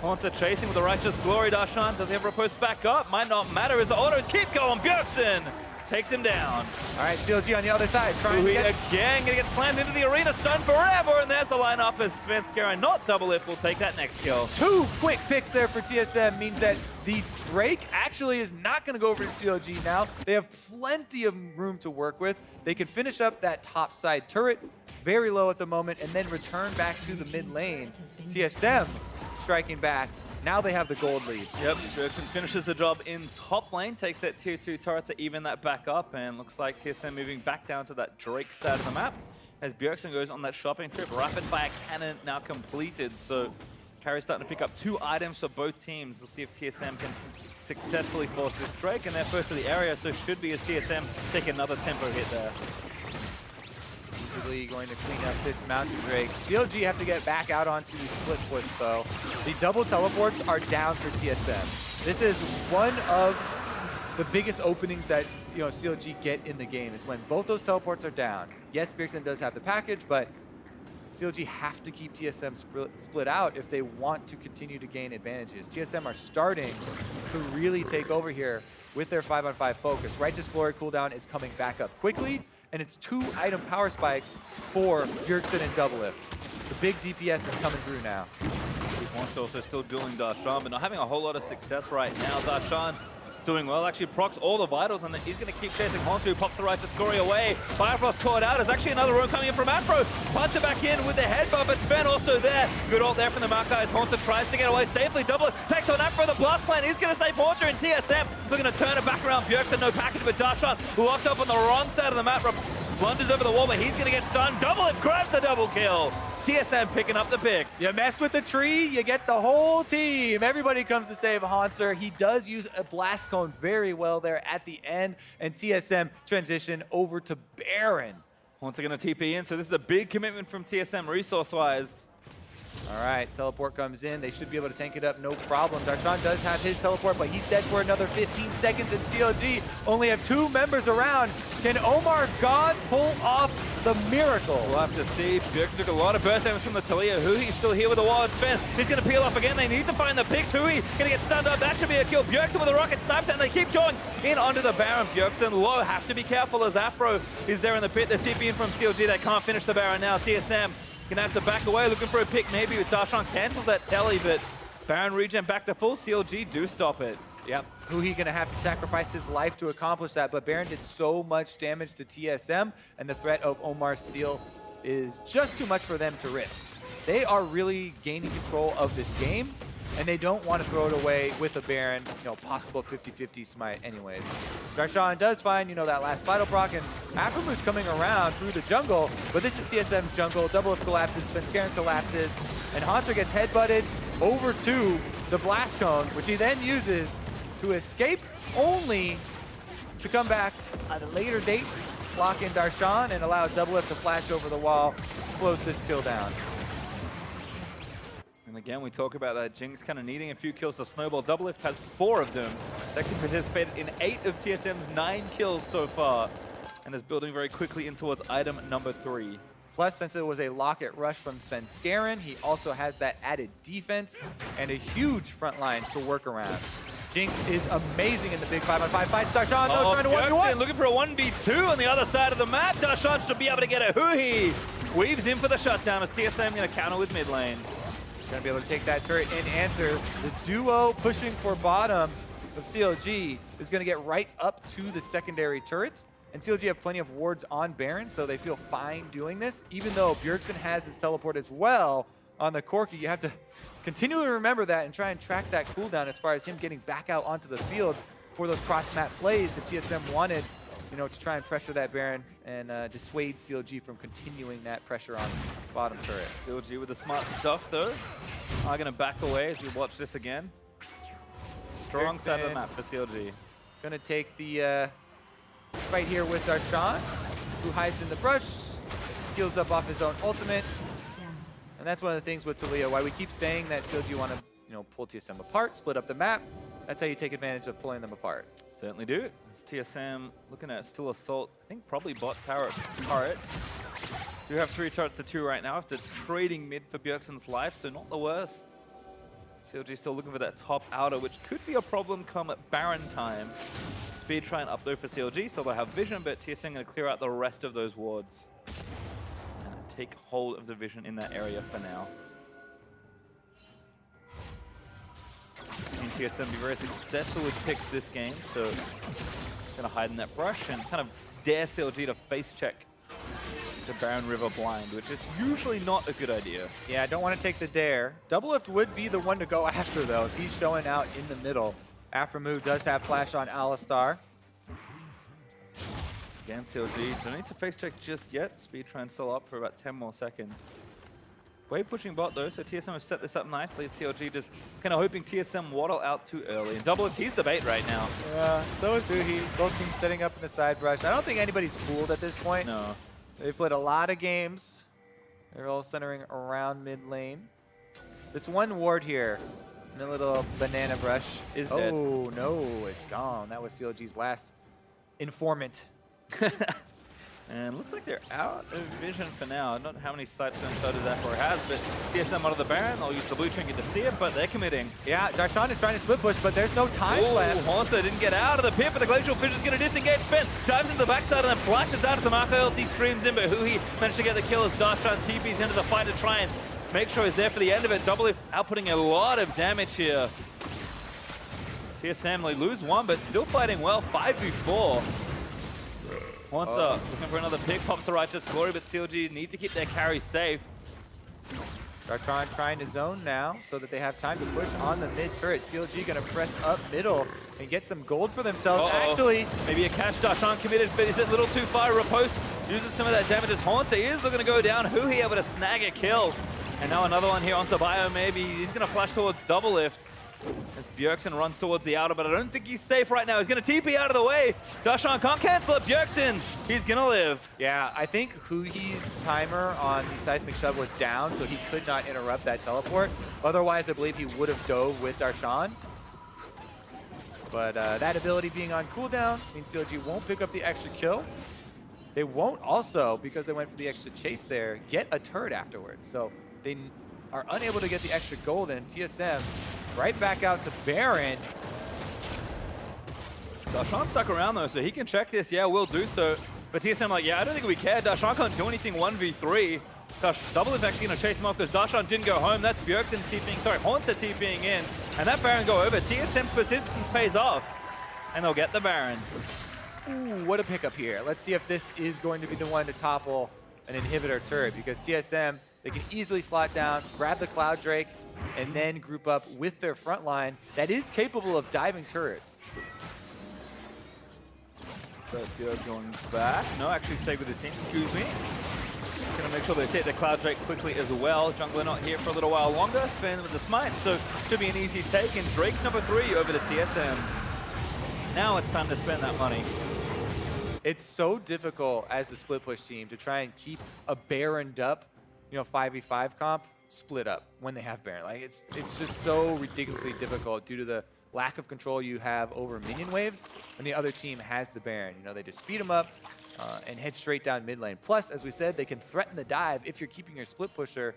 Hauntzer chasing with the Righteous Glory. Darshan, does he have riposte back up? Might not matter as the autos keep going. Bjergsen takes him down. All right, CLG on the other side. Trying to get... again, going to get slammed into the arena, stunned forever, and there's the lineup as Svenskeren, not DoubleLift, will take that next kill. 2 quick picks there for TSM means that the Drake actually is not going to go over to CLG now. They have plenty of room to work with. They can finish up that top side turret, very low at the moment, and then return back to the mid lane. TSM striking back. Now they have the gold lead. Yep, Bjergsen finishes the job in top lane, takes that tier 2 turret to even that back up, and looks like TSM moving back down to that Drake side of the map as Bjergsen goes on that shopping trip. Rapid fire cannon now completed, so carry's starting to pick up 2 items for both teams. We'll see if TSM can successfully force this Drake, and they're first to the area, so should be as TSM take another tempo hit there. Easily going to clean up this Mountain Drake. CLG have to get back out onto the split push though. The double teleports are down for TSM. This is one of the biggest openings that CLG get in the game, is when both those teleports are down. Yes, Bjergsen does have the package, but CLG have to keep TSM split out if they want to continue to gain advantages. TSM are starting to really take over here with their 5-on-5 focus. Righteous Glory cooldown is coming back up quickly, and it's 2 item power spikes for Bjergsen and DoubleLift. The big DPS is coming through now. Hauntzer also still dueling Darshan, but not having a whole lot of success right now. Darshan doing well, actually procs all the vitals, and then he's going to keep chasing Hauntzer, who pops the Righteous Glory away. Biofrost caught out. There's actually another room coming in from Aphromoo. Punts it back in with the headbutt, but Sven also there. Good ult there from the Maokai as Hauntzer tries to get away safely. DoubleLift takes on Aphromoo. The blast plan is going to save Hauntzer, and TSM looking to turn it back around. Bjergsen, no package, but Darshan locked up on the wrong side of the map. Blunders over the wall, but he's going to get stunned. DoubleLift grabs the double kill. TSM picking up the picks. You mess with the tree, you get the whole team. Everybody comes to save Hauntzer. He does use a blast cone very well there at the end, and TSM transition over to Baron. Hauntzer going to TP in, so this is a big commitment from TSM resource-wise. All right, teleport comes in. They should be able to tank it up, no problem. Darshan does have his teleport, but he's dead for another 15 seconds, and CLG only have 2 members around. Can OmarGod pull off the miracle? We'll have to see. Bjergsen took a lot of burst damage from the Taliyah. Huhi's still here with the wall spin. He's going to peel off again. They need to find the picks. Huhi going to get stunned up. That should be a kill. Bjergsen with a rocket snipes, and they keep going in onto the Baron. Bjergsen low. Have to be careful as Aphromoo is there in the pit. They're TP in from CLG. They can't finish the Baron now. TSM gonna have to back away, looking for a pick maybe with Darshan cancels that telly, but Baron regen back to full. CLG do stop it. Yep. Huhi gonna have to sacrifice his life to accomplish that, but Baron did so much damage to TSM, and the threat of Omar's steal is just too much for them to risk. They are really gaining control of this game, and they don't want to throw it away with a Baron, possible 50-50 smite anyways. Darshan does find, that last vital proc, and Aphromoo coming around through the jungle, but this is TSM's jungle. DoubleLift collapses, Svenskeren collapses, and Hauntzer gets headbutted over to the blast cone, which he then uses to escape, only to come back at a later date, lock in Darshan, and allow DoubleLift to flash over the wall, close this kill down. And again, we talk about that Jinx kind of needing a few kills to snowball. DoubleLift has 4 of them. That can participate in 8 of TSM's 9 kills so far, and is building very quickly in towards item number 3. Plus, since it was a locket rush from Svenskeren, he also has that added defense and a huge front line to work around. Jinx is amazing in the big 5-on-5 fight. Darshan though trying to 1v1. Looking for a 1v2 on the other side of the map. Darshan should be able to get a Huhi. Weaves in for the shutdown as TSM going to counter with mid lane. Gonna be able to take that turret and answer. This duo pushing for bottom of CLG is gonna get right up to the secondary turrets. And CLG have plenty of wards on Baron, so they feel fine doing this. Even though Bjergsen has his teleport as well on the Corki, you have to continually remember that and try and track that cooldown as far as him getting back out onto the field for those cross-map plays if TSM wanted, to try and pressure that Baron and dissuade CLG from continuing that pressure on bottom turret. CLG with the smart stuff though. I'm going to back away as we watch this again. Strong side of the map for CLG. Gonna take the fight here with Darshan, who hides in the brush, heals up off his own ultimate. And that's one of the things with Taliyah, why we keep saying that CLG want to, pull TSM apart, split up the map. That's how you take advantage of pulling them apart. Certainly do. It's TSM looking at still assault. I think probably bot tower turret. Do have 3 turrets to 2 right now after trading mid for Bjergsen's life, so not the worst. CLG still looking for that top outer, which could be a problem come at Baron time. Speed try and up though for CLG, so they'll have vision, but TSM going to clear out the rest of those wards and take hold of the vision in that area for now. Seen TSM be very successful with picks this game, so going to hide in that brush and kind of dare CLG to face check the Baron River blind, which is usually not a good idea. Yeah, I don't want to take the dare. DoubleLift would be the one to go after though, if he's showing out in the middle. Aphromoo does have flash on Alistar. Again, CLG don't need to face check just yet. Speed try and still up for about 10 more seconds. Wave pushing bot though, so TSM have set this up nicely. CLG just kind of hoping TSM waddle out too early. And DoubleLift, he's the bait right now. Yeah, so is Huhi. Both teams setting up in the side brush. I don't think anybody's fooled at this point. No. They've played a lot of games. They're all centering around mid lane. This one ward here, in a little banana brush, is dead. Oh no, it's gone. That was CLG's last informant. And looks like they're out of vision for now. I don't know how many sights and shoulders Aphromoo has, but TSM out of the Baron. I'll use the blue trinket to see it, but they're committing. Yeah, Darshan is trying to split push, but there's no time left. Hauntzer didn't get out of the pit, but the Glacial Fisher's going to disengage. Spin dives into the backside and then flashes out as the Maokai ulti streams in, but Huhi managed to get the kill as Darshan TP's into the fight to try and make sure he's there for the end of it. DoubleLift outputting a lot of damage here. TSM, they lose 1, but still fighting well. 5v4. Hauntzer looking for another pick, pops the Righteous Glory, but CLG need to keep their carry safe. Darshan trying to zone now so that they have time to push on the mid turret. CLG going to press up middle and get some gold for themselves. Actually, maybe a catch. Darshan committed, but is it a little too far? Riposte Uses some of that damage as Hauntzer is looking to go down. Huhi able to snag a kill. And now another one here onto Bio, maybe. He's going to flash towards DoubleLift as Bjergsen runs towards the outer, but I don't think he's safe right now. He's going to TP out of the way. Darshan can't cancel it. Bjergsen, he's going to live. Yeah, I think Huhi's timer on the seismic shove was down, so he could not interrupt that teleport. Otherwise, I believe he would have dove with Darshan. But that ability being on cooldown means CLG won't pick up the extra kill. They won't also, because they went for the extra chase there, get a turret afterwards. So they are unable to get the extra gold, and TSM right back out to Baron. Darshan stuck around though, so he can check this. Yeah, we'll do so. But TSM like, yeah, I don't think we care. Darshan can't do anything 1v3. DoubleLift actually going to chase him off because Darshan didn't go home. That's Bjergsen TPing, sorry, Hauntzer TPing in. And that Baron go over. TSM persistence pays off. And they'll get the Baron. Ooh, what a pickup here. Let's see if this is going to be the one to topple an inhibitor turret, because TSM, they can easily slot down, grab the Cloud Drake, and then group up with their front line that is capable of diving turrets. So Bjerg going back. No, actually stay with the team, excuse me. Gonna make sure they take the Cloud Drake quickly as well. Jungler not here for a little while longer. Sven with the smite, so should be an easy take. And Drake number 3 over to TSM. Now it's time to spend that money. It's so difficult as a split push team to try and keep a Baroned up, 5v5 comp split up when they have Baron. Like it's just so ridiculously difficult due to the lack of control you have over minion waves when the other team has the Baron. They just speed them up and head straight down mid lane. Plus, as we said, they can threaten the dive if you're keeping your split pusher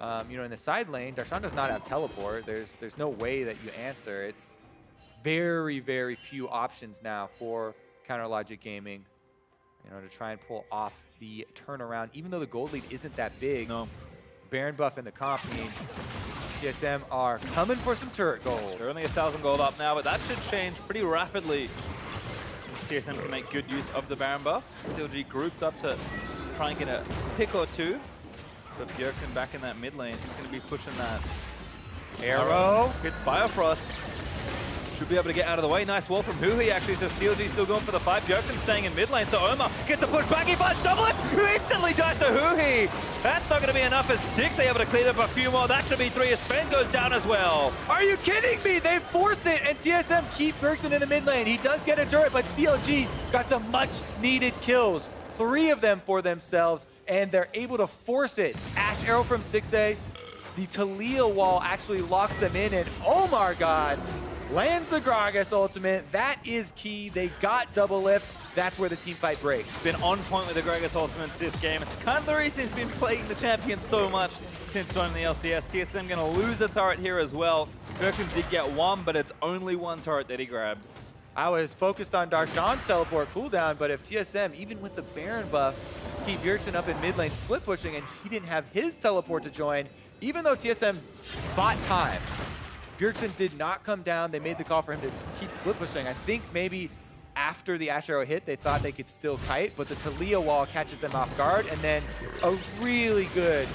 in the side lane. Darshan does not have teleport. There's no way that you answer. It's very, very few options now for Counter Logic Gaming, to try and pull off the turnaround. Even though the gold lead isn't that big, no. Baron buff in the comp means TSM are coming for some turret gold. They're only 1,000 gold up now, but that should change pretty rapidly. TSM can make good use of the Baron buff. CLG grouped up to try and get a pick or two. But Bjergsen back in that mid lane. He's going to be pushing that arrow. Hits Biofrost. Should be able to get out of the way. Nice wall from Huhi actually, so CLG still going for the fight. Bjergsen staying in mid lane, so Omar gets a push back. He finds DoubleLift, who instantly dies to Huhi. That's not going to be enough as Stixxay able to clean up a few more. That should be 3 as Sven goes down as well. Are you kidding me? They force it, and TSM keep Bjergsen in the mid lane. He does get a turret, but CLG got some much needed kills. 3 of them for themselves, and they're able to force it. Ashe arrow from Stixxay. The Taliyah wall actually locks them in, and OmarGod lands the Gragas ultimate. That is key. They got DoubleLift. That's where the team fight breaks. Been on point with the Gragas ultimates this game. It's kind of the reason he's been playing the champion so much since joining the LCS. TSM going to lose a turret here as well. Bjergsen did get 1, but it's only 1 turret that he grabs. I was focused on Darshan's teleport cooldown, but if TSM, even with the Baron buff, keep Bjergsen up in mid lane split pushing, and he didn't have his teleport to join, even though TSM bought time, Bjergsen did not come down. They made the call for him to keep split pushing. I think maybe after the Ashe arrow hit, they thought they could still kite, but the Taliyah wall catches them off guard, and then a really good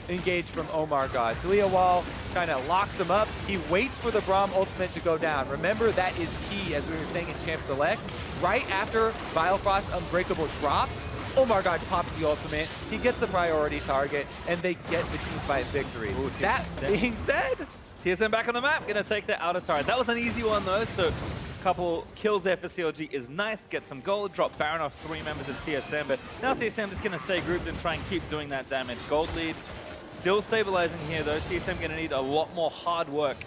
engage from OmarGod. Taliyah wall kind of locks him up. He waits for the Braum ultimate to go down. Remember, that is key, as we were saying in Champ Select. Right after Biofrost Unbreakable drops, OmarGod pops the ultimate. He gets the priority target, and they get the team fight victory. Ooh, that being said, TSM back on the map, gonna take the outer turret. That was an easy one though, so a couple kills there for CLG is nice. Get some gold, drop Baron off 3 members of TSM, but now TSM is gonna stay grouped and try and keep doing that damage. Gold lead, still stabilizing here though. TSM gonna need a lot more hard work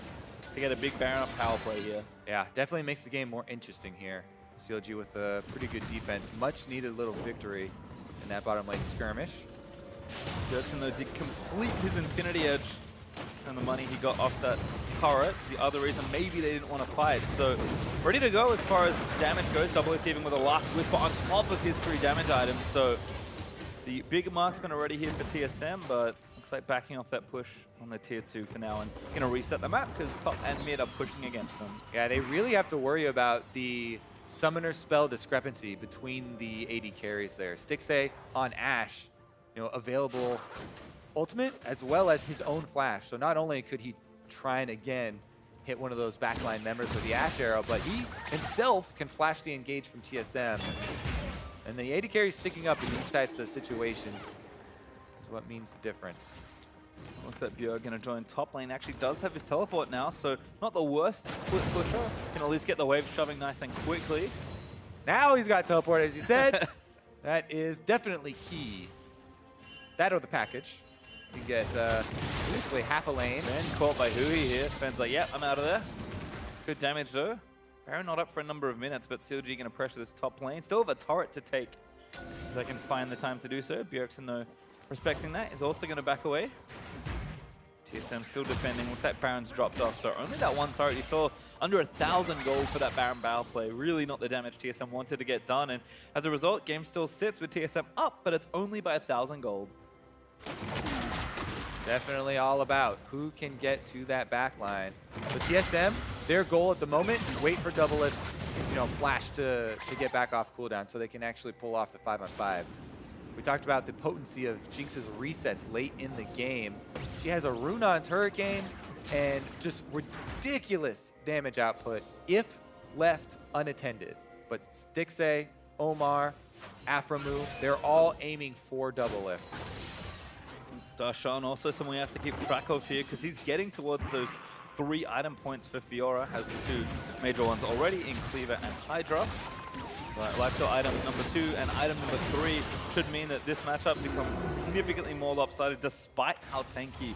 to get a big Baron up power play here. Yeah, definitely makes the game more interesting here. CLG with a pretty good defense. Much needed little victory in that bottom lane skirmish. Bjergsen though did complete his Infinity Edge and the money he got off that turret. The other reason maybe they didn't want to fight. So ready to go as far as damage goes. DoubleLift even with a last whisper on top of his 3 damage items. So the big marksman already here for TSM, but looks like backing off that push on the tier 2 for now and going to reset the map because top and mid are pushing against them. Yeah, they really have to worry about the summoner spell discrepancy between the AD carries there. Stixxay on Ashe, available ultimate as well as his own flash. So not only could he try and again hit one of those backline members with the Ashe arrow, but he himself can flash the engage from TSM. And the AD carry sticking up in these types of situations is what means the difference. Looks like Bjerg going to join top lane. Actually does have his teleport now, so not the worst split pusher. Can at least get the wave shoving nice and quickly. Now he's got teleport, as you said. That is definitely key. That or the package. You can get basically half a lane. Ben caught by Huhi here. Sven's like, yep, I'm out of there. Good damage though. Baron not up for a number of minutes, but CLG going to pressure this top lane. Still have a turret to take. If they can find the time to do so. Bjergsen, though, respecting that, is also going to back away. TSM still defending. Looks like Baron's dropped off, so only that one turret you saw. Under 1,000 gold for that Baron Bow play. Really not the damage TSM wanted to get done, and as a result, game still sits with TSM up, but it's only by 1,000 gold. Definitely all about who can get to that back line. But TSM, their goal at the moment, wait for DoubleLift's, flash to get back off cooldown so they can actually pull off the 5-on-5. We talked about the potency of Jinx's resets late in the game. She has a rune on Hurricane and just ridiculous damage output if left unattended. But Stixxay, Omar, Aphromoo, they're all aiming for DoubleLift. Darshan also someone we have to keep track of here because he's getting towards those 3 item points for Fiora. Has the 2 major ones already in Cleaver and Hydra. But lifesteal item number 2 and item number 3 should mean that this matchup becomes significantly more lopsided despite how tanky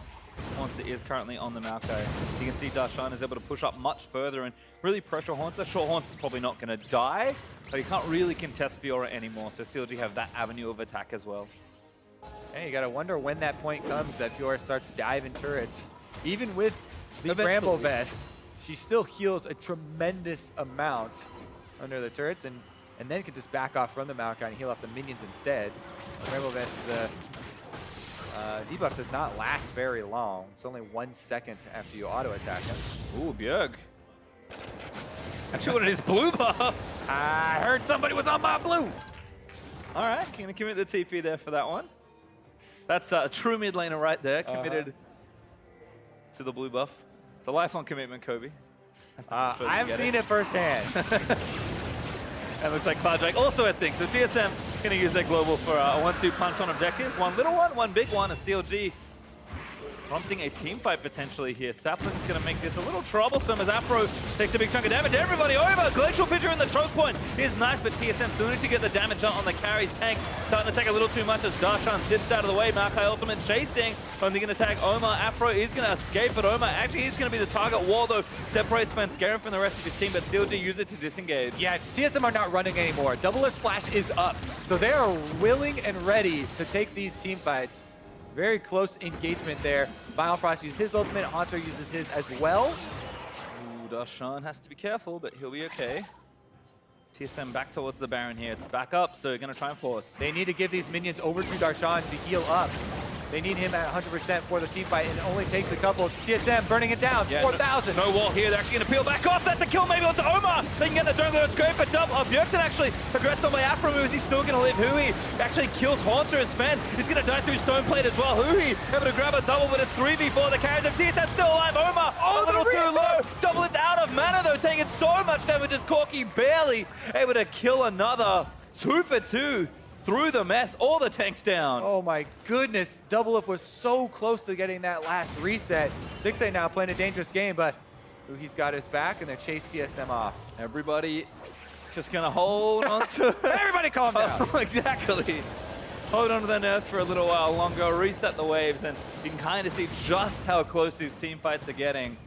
Hauntzer is currently on the Maokai. You can see Darshan is able to push up much further and really pressure Hauntzer. Sure, Hauntzer's probably not going to die, but he can't really contest Fiora anymore, so CLG have that avenue of attack as well. Hey, you gotta wonder when that point comes that Fiora starts diving turrets. Even with the Eventually. Bramble Vest, she still heals a tremendous amount under the turrets and then can just back off from the Maokai and heal off the minions instead. The Bramble Vest, the debuff does not last very long. It's only 1 second after you auto attack him. Ooh, Bjerg. Actually wanted his blue buff. I heard somebody was on my blue. All right, gonna commit the TP there for that one. That's a true mid laner right there, committed to the blue buff. It's a lifelong commitment, Kobe. I've seen it firsthand. And looks like Clouddrake also had things. So TSM gonna use their global for a 1-2 punch on objectives. One little one, one big one. A CLG prompting a team fight potentially here. Sapling's going to make this a little troublesome as Aphro takes a big chunk of damage. Everybody over! Glacial Pitcher in the choke point is nice, but TSM still need to get the damage on the carry's tank. Starting to take a little too much as Darshan sits out of the way. Maokai ultimate chasing. Only going to tag Omar. Aphro is going to escape, but Omar actually is going to be the target. Wall, though, separates Svenskeren from the rest of his team, but CLG use it to disengage. Yeah, TSM are not running anymore. DoubleLift Splash is up, so they are willing and ready to take these team fights. Very close engagement there. Biofrost uses his ultimate, Hauntzer uses his as well. Ooh, Darshan has to be careful, but he'll be okay. TSM back towards the Baron here. It's back up, so they're going to try and force. They need to give these minions over to Darshan to heal up. They need him at 100% for the team fight, and it only takes a couple. TSM burning it down, yeah, 4,000. No wall here. They're actually going to peel back off. That's a kill maybe onto Omar. They can get the jungler. It's great, but Bjergsen actually progressed on by Aphromoo. Is he still going to live? Huhi actually kills Hauntzer as Sven. He's going to die through Stone Plate as well. Huhi able to grab a double, but it's 3v4. The carries of TSM still alive. Omar a little too low. DoubleLift out of mana, though, taking so much damage as Corki barely able to kill another. 2 for 2. Through the mess, all the tanks down. Oh my goodness, DoubleLift was so close to getting that last reset. Stixxay now playing a dangerous game, but Huhi's got his back and they chase TSM off. Everybody just gonna hold on to Everybody calm down. Exactly. Hold on to their nerves for a little while longer, reset the waves, and you can kind of see just how close these team fights are getting.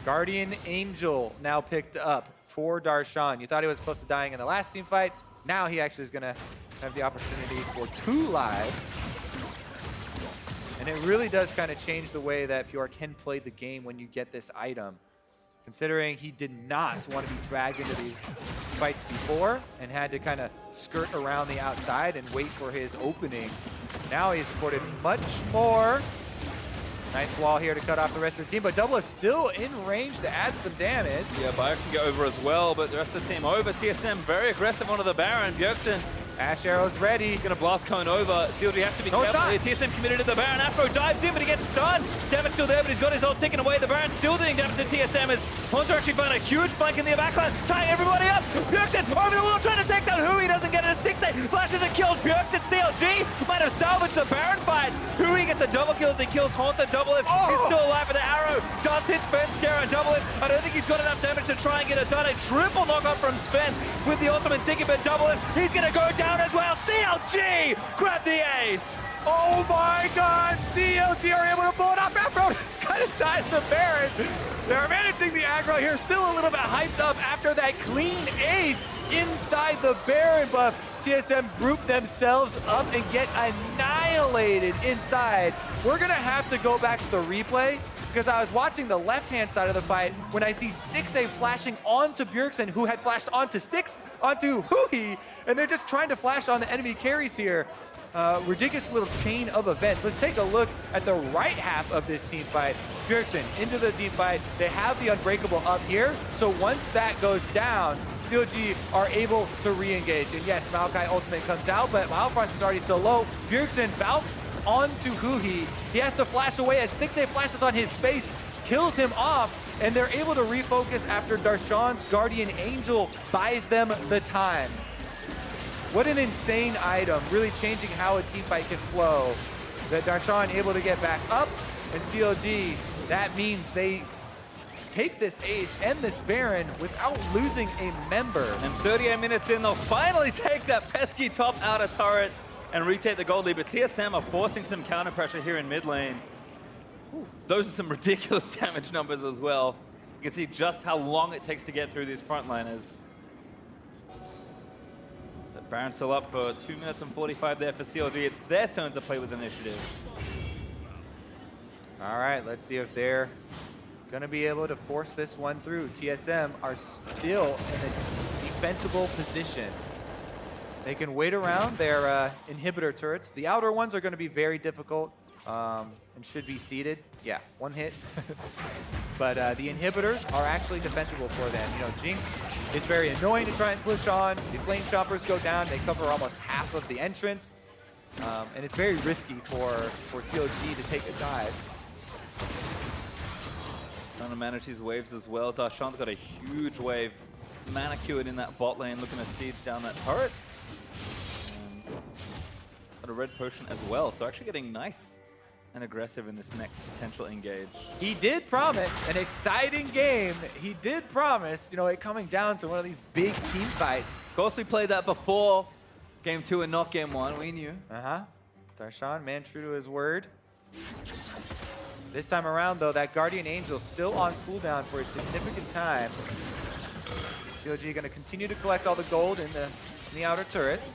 Guardian Angel now picked up for Darshan. You thought he was close to dying in the last team fight. Now he actually is going to have the opportunity for 2 lives. And it really does kind of change the way that Fiora can play the game when you get this item. Considering he did not want to be dragged into these fights before and had to kind of skirt around the outside and wait for his opening. Now he's supported much more. Nice wall here to cut off the rest of the team, but DoubleLift still in range to add some damage. Yeah, Bio can get over as well, but the rest of the team over. TSM very aggressive onto the Baron. Bjergsen Ashe arrow's ready. He's gonna blast cone over. CLG have to be careful here. TSM committed to the Baron. Afro dives in, but he gets stunned. Damage still there, but he's got his ult taken away. The Baron still doing damage to TSM as Hauntzer actually found a huge flank in the backline, tying everybody up. Bjergsen over the wall trying to take down Huhi. Doesn't get it as Stixxay flashes and kills Bjergsen. CLG might have salvaged the Baron fight. Huhi gets a double kill as he kills Hauntzer. DoubleLift. He's still alive with the arrow. Does hit Svenskeren. DoubleLift. I don't think he's got enough damage to try and get it done. A triple knockout from Sven with the ultimate ticket, but DoubleLift. He's gonna go down as well. CLG grab the ace. Oh my god, CLG are able to pull it off. Aphromoo is kind of tied to the Baron. They're managing the aggro here, still a little bit hyped up after that clean ace inside the Baron, but TSM group themselves up and get annihilated inside. We're gonna have to go back to the replay because I was watching the left-hand side of the fight when I see Stixxay flashing onto Bjergsen, who had flashed onto Huhi, and they're just trying to flash on the enemy carries here. Ridiculous little chain of events. Let's take a look at the right half of this team fight. Bjergsen into the team fight. They have the Unbreakable up here, so once that goes down, CLG are able to re-engage. And yes, Maokai ultimate comes out, but Biofrost is already so low. Bjergsen bounced onto Huhi. He has to flash away as Stixxay flashes on his face, kills him off, and they're able to refocus after Darshan's Guardian Angel buys them the time. What an insane item, really changing how a team fight can flow. That Darshan able to get back up, and CLG, that means they take this ace and this Baron without losing a member. And 38 minutes in, they'll finally take that pesky top outer turret and retake the gold lead, but TSM are forcing some counter pressure here in mid lane. Those are some ridiculous damage numbers as well. You can see just how long it takes to get through these frontliners. The Baron's still up for 2 minutes and 45 there for CLG. It's their turn to play with initiative. All right, let's see if they're gonna be able to force this one through. TSM are still in a defensible position. They can wait around their inhibitor turrets. The outer ones are gonna be very difficult and should be seeded. Yeah, one hit. But the inhibitors are actually defensible for them. You know, Jinx is very annoying to try and push on. The flame choppers go down. They cover almost half of the entrance. And it's very risky for CLG to take a dive. Trying to manage these waves as well. Darshan's got a huge wave manicured in that bot lane, looking to siege down that turret. And got a red potion as well, so actually getting nice and aggressive in this next potential engage. He did promise an exciting game. He did promise, you know, it coming down to one of these big team fights. Of course, we played that before game 2 and not game 1. We knew. Darshan, man true to his word. This time around, though, that Guardian Angel still on cooldown for a significant time. CLG going to continue to collect all the gold in the outer turrets.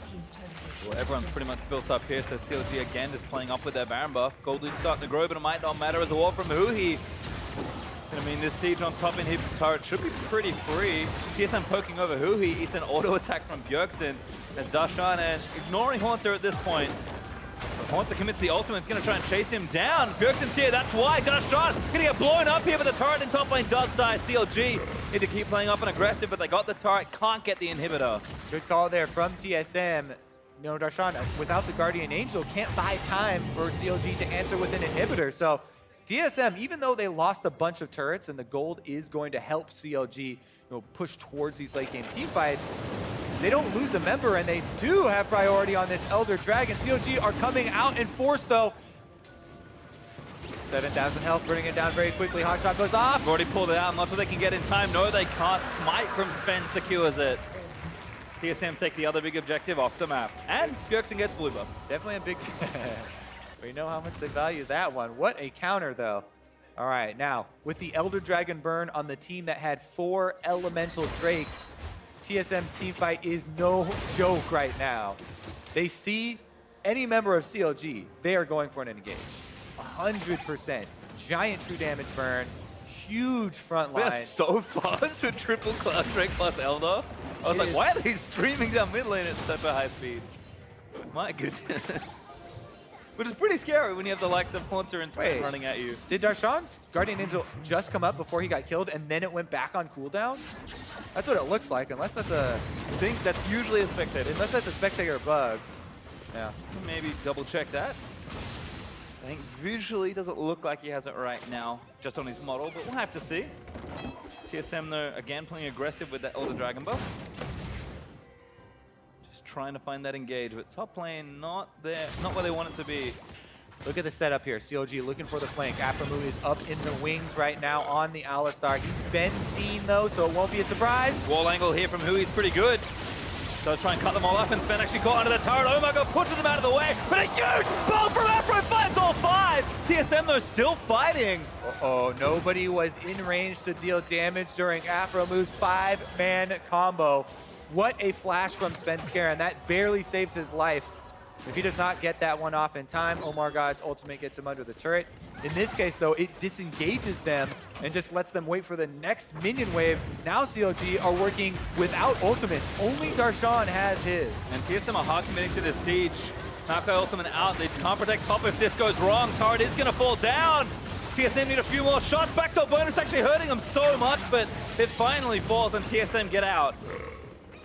Well, everyone's pretty much built up here, so CLG again is playing up with their Baron buff. Gold lead's starting to grow, but it might not matter as a wall from Huhi. I mean, this siege on top in his turret should be pretty free. TSM poking over Huhi, eats an auto attack from Bjergsen as Darshan and ignoring Hauntzer at this point. But Hauntzer commits the ultimate, it's going to try and chase him down. Bjergsen's here, that's why. Darshan going to get blown up here, but the turret in top lane does die. CLG need to keep playing up and aggressive, but they got the turret, can't get the inhibitor. Good call there from TSM. You know, Darshan, without the Guardian Angel, can't buy time for CLG to answer with an inhibitor. So TSM, even though they lost a bunch of turrets and the gold is going to help CLG push towards these late game team fights, they don't lose a member, and they do have priority on this Elder Dragon. CLG are coming out in force, though. 7,000 health, bringing it down very quickly. Hot shot goes off. They've already pulled it out. I'm not sure they can get in time. No, they can't. Smite from Sven secures it. TSM take the other big objective off the map. And Bjergsen gets blue buff. Definitely a big... We know how much they value that one. What a counter, though. All right, now, with the Elder Dragon burn on the team that had 4 Elemental Drakes, TSM's team fight is no joke right now. They see any member of CLG, they are going for an engage. 100%. Giant true damage burn. Huge front line. They're so fast with triple Cloud Drake plus Elder. I was like, why are they streaming down mid lane at such a high speed? My goodness. which is pretty scary when you have the likes of Hauntzer and Sven Wait. running at you. Did Darshan's Guardian Angel just come up before he got killed and then it went back on cooldown? That's what it looks like, unless that's a... I think that's usually a spectator. Unless that's a spectator bug. Yeah. Maybe double check that. I think visually doesn't look like he has it right now, just on his model, but we'll have to see. TSM though, again playing aggressive with that Elder Dragon buff. Just trying to find that engage, but top lane not there, not where they want it to be. Look at the setup here. CLG looking for the flank. Aphromoo is up in the wings right now on the Alistar. He's been seen though, so it won't be a surprise. Wall angle here from Huhi is pretty good. So try and cut them all up, and Sven actually caught under the turret. OmarGod pushes them out of the way, but a huge bolt from Aphro finds all five! TSM though still fighting. Uh-oh, nobody was in range to deal damage during Aphromoo's 5-man combo. What a flash from Svenskeren. That barely saves his life. If he does not get that one off in time, OmarGod's ultimate gets him under the turret. In this case, though, it disengages them and just lets them wait for the next minion wave. Now CLG are working without ultimates. Only Darshan has his. And TSM are hard committing to this siege. Maokai ultimate out. They can't protect top if this goes wrong. Turret is going to fall down. TSM need a few more shots. Backdoor bonus actually hurting them so much, but it finally falls and TSM get out.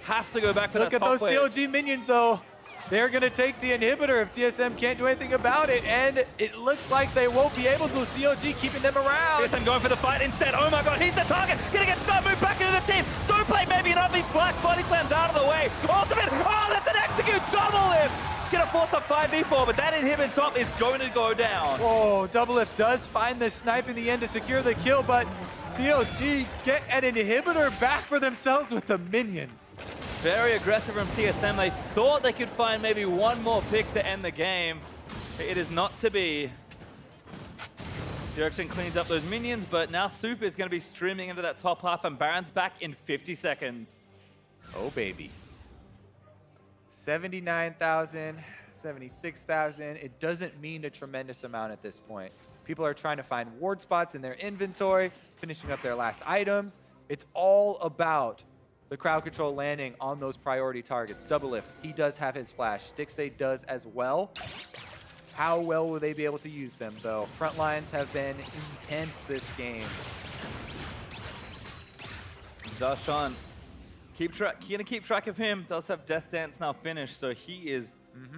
Have to go back for that top Look at those wave. CLG minions, though. They're going to take the inhibitor if TSM can't do anything about it, and it looks like they won't be able to. CLG keeping them around. TSM going for the fight instead. OmarGod, he's the target. Gonna get stun, move back into the team. Stoneplate maybe an ugly flash. Body slams out of the way. Ultimate. Oh, that's an execute. DoubleLift. Gonna force up 5v4, but that inhibit top is going to go down. Oh, DoubleLift does find the snipe in the end to secure the kill, but CLG get an inhibitor back for themselves with the minions. Very aggressive from TSM. They thought they could find maybe one more pick to end the game. It is not to be. Bjergsen cleans up those minions, but now Super is going to be streaming into that top half, and Baron's back in 50 seconds. Oh, baby. 79,000, 76,000. It doesn't mean a tremendous amount at this point. People are trying to find ward spots in their inventory, finishing up their last items. It's all about the crowd control landing on those priority targets. DoubleLift, he does have his flash. Stixxay does as well. How well will they be able to use them, though? Front lines have been intense this game. Darshan, gonna keep track of him. Does have Death Dance now finished, so he is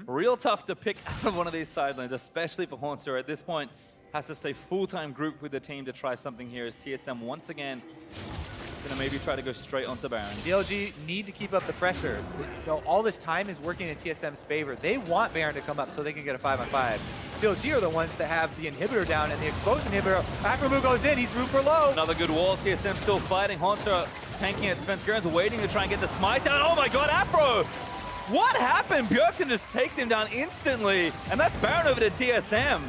real tough to pick out of one of these sidelines, especially for Hauntzer. At this point, has to stay full-time grouped with the team to try something here as TSM once again gonna maybe try to go straight onto Baron. CLG need to keep up the pressure. You know, all this time is working in TSM's favor. They want Baron to come up so they can get a 5-on-5. CLG are the ones that have the inhibitor down, and the exposed inhibitor, Aphromoo goes in, he's room for low. Another good wall, TSM still fighting. Hauntzer tanking it, Svenskeren's waiting to try and get the smite down. Oh my god, Aphro! What happened? Bjergsen just takes him down instantly, and that's Baron over to TSM.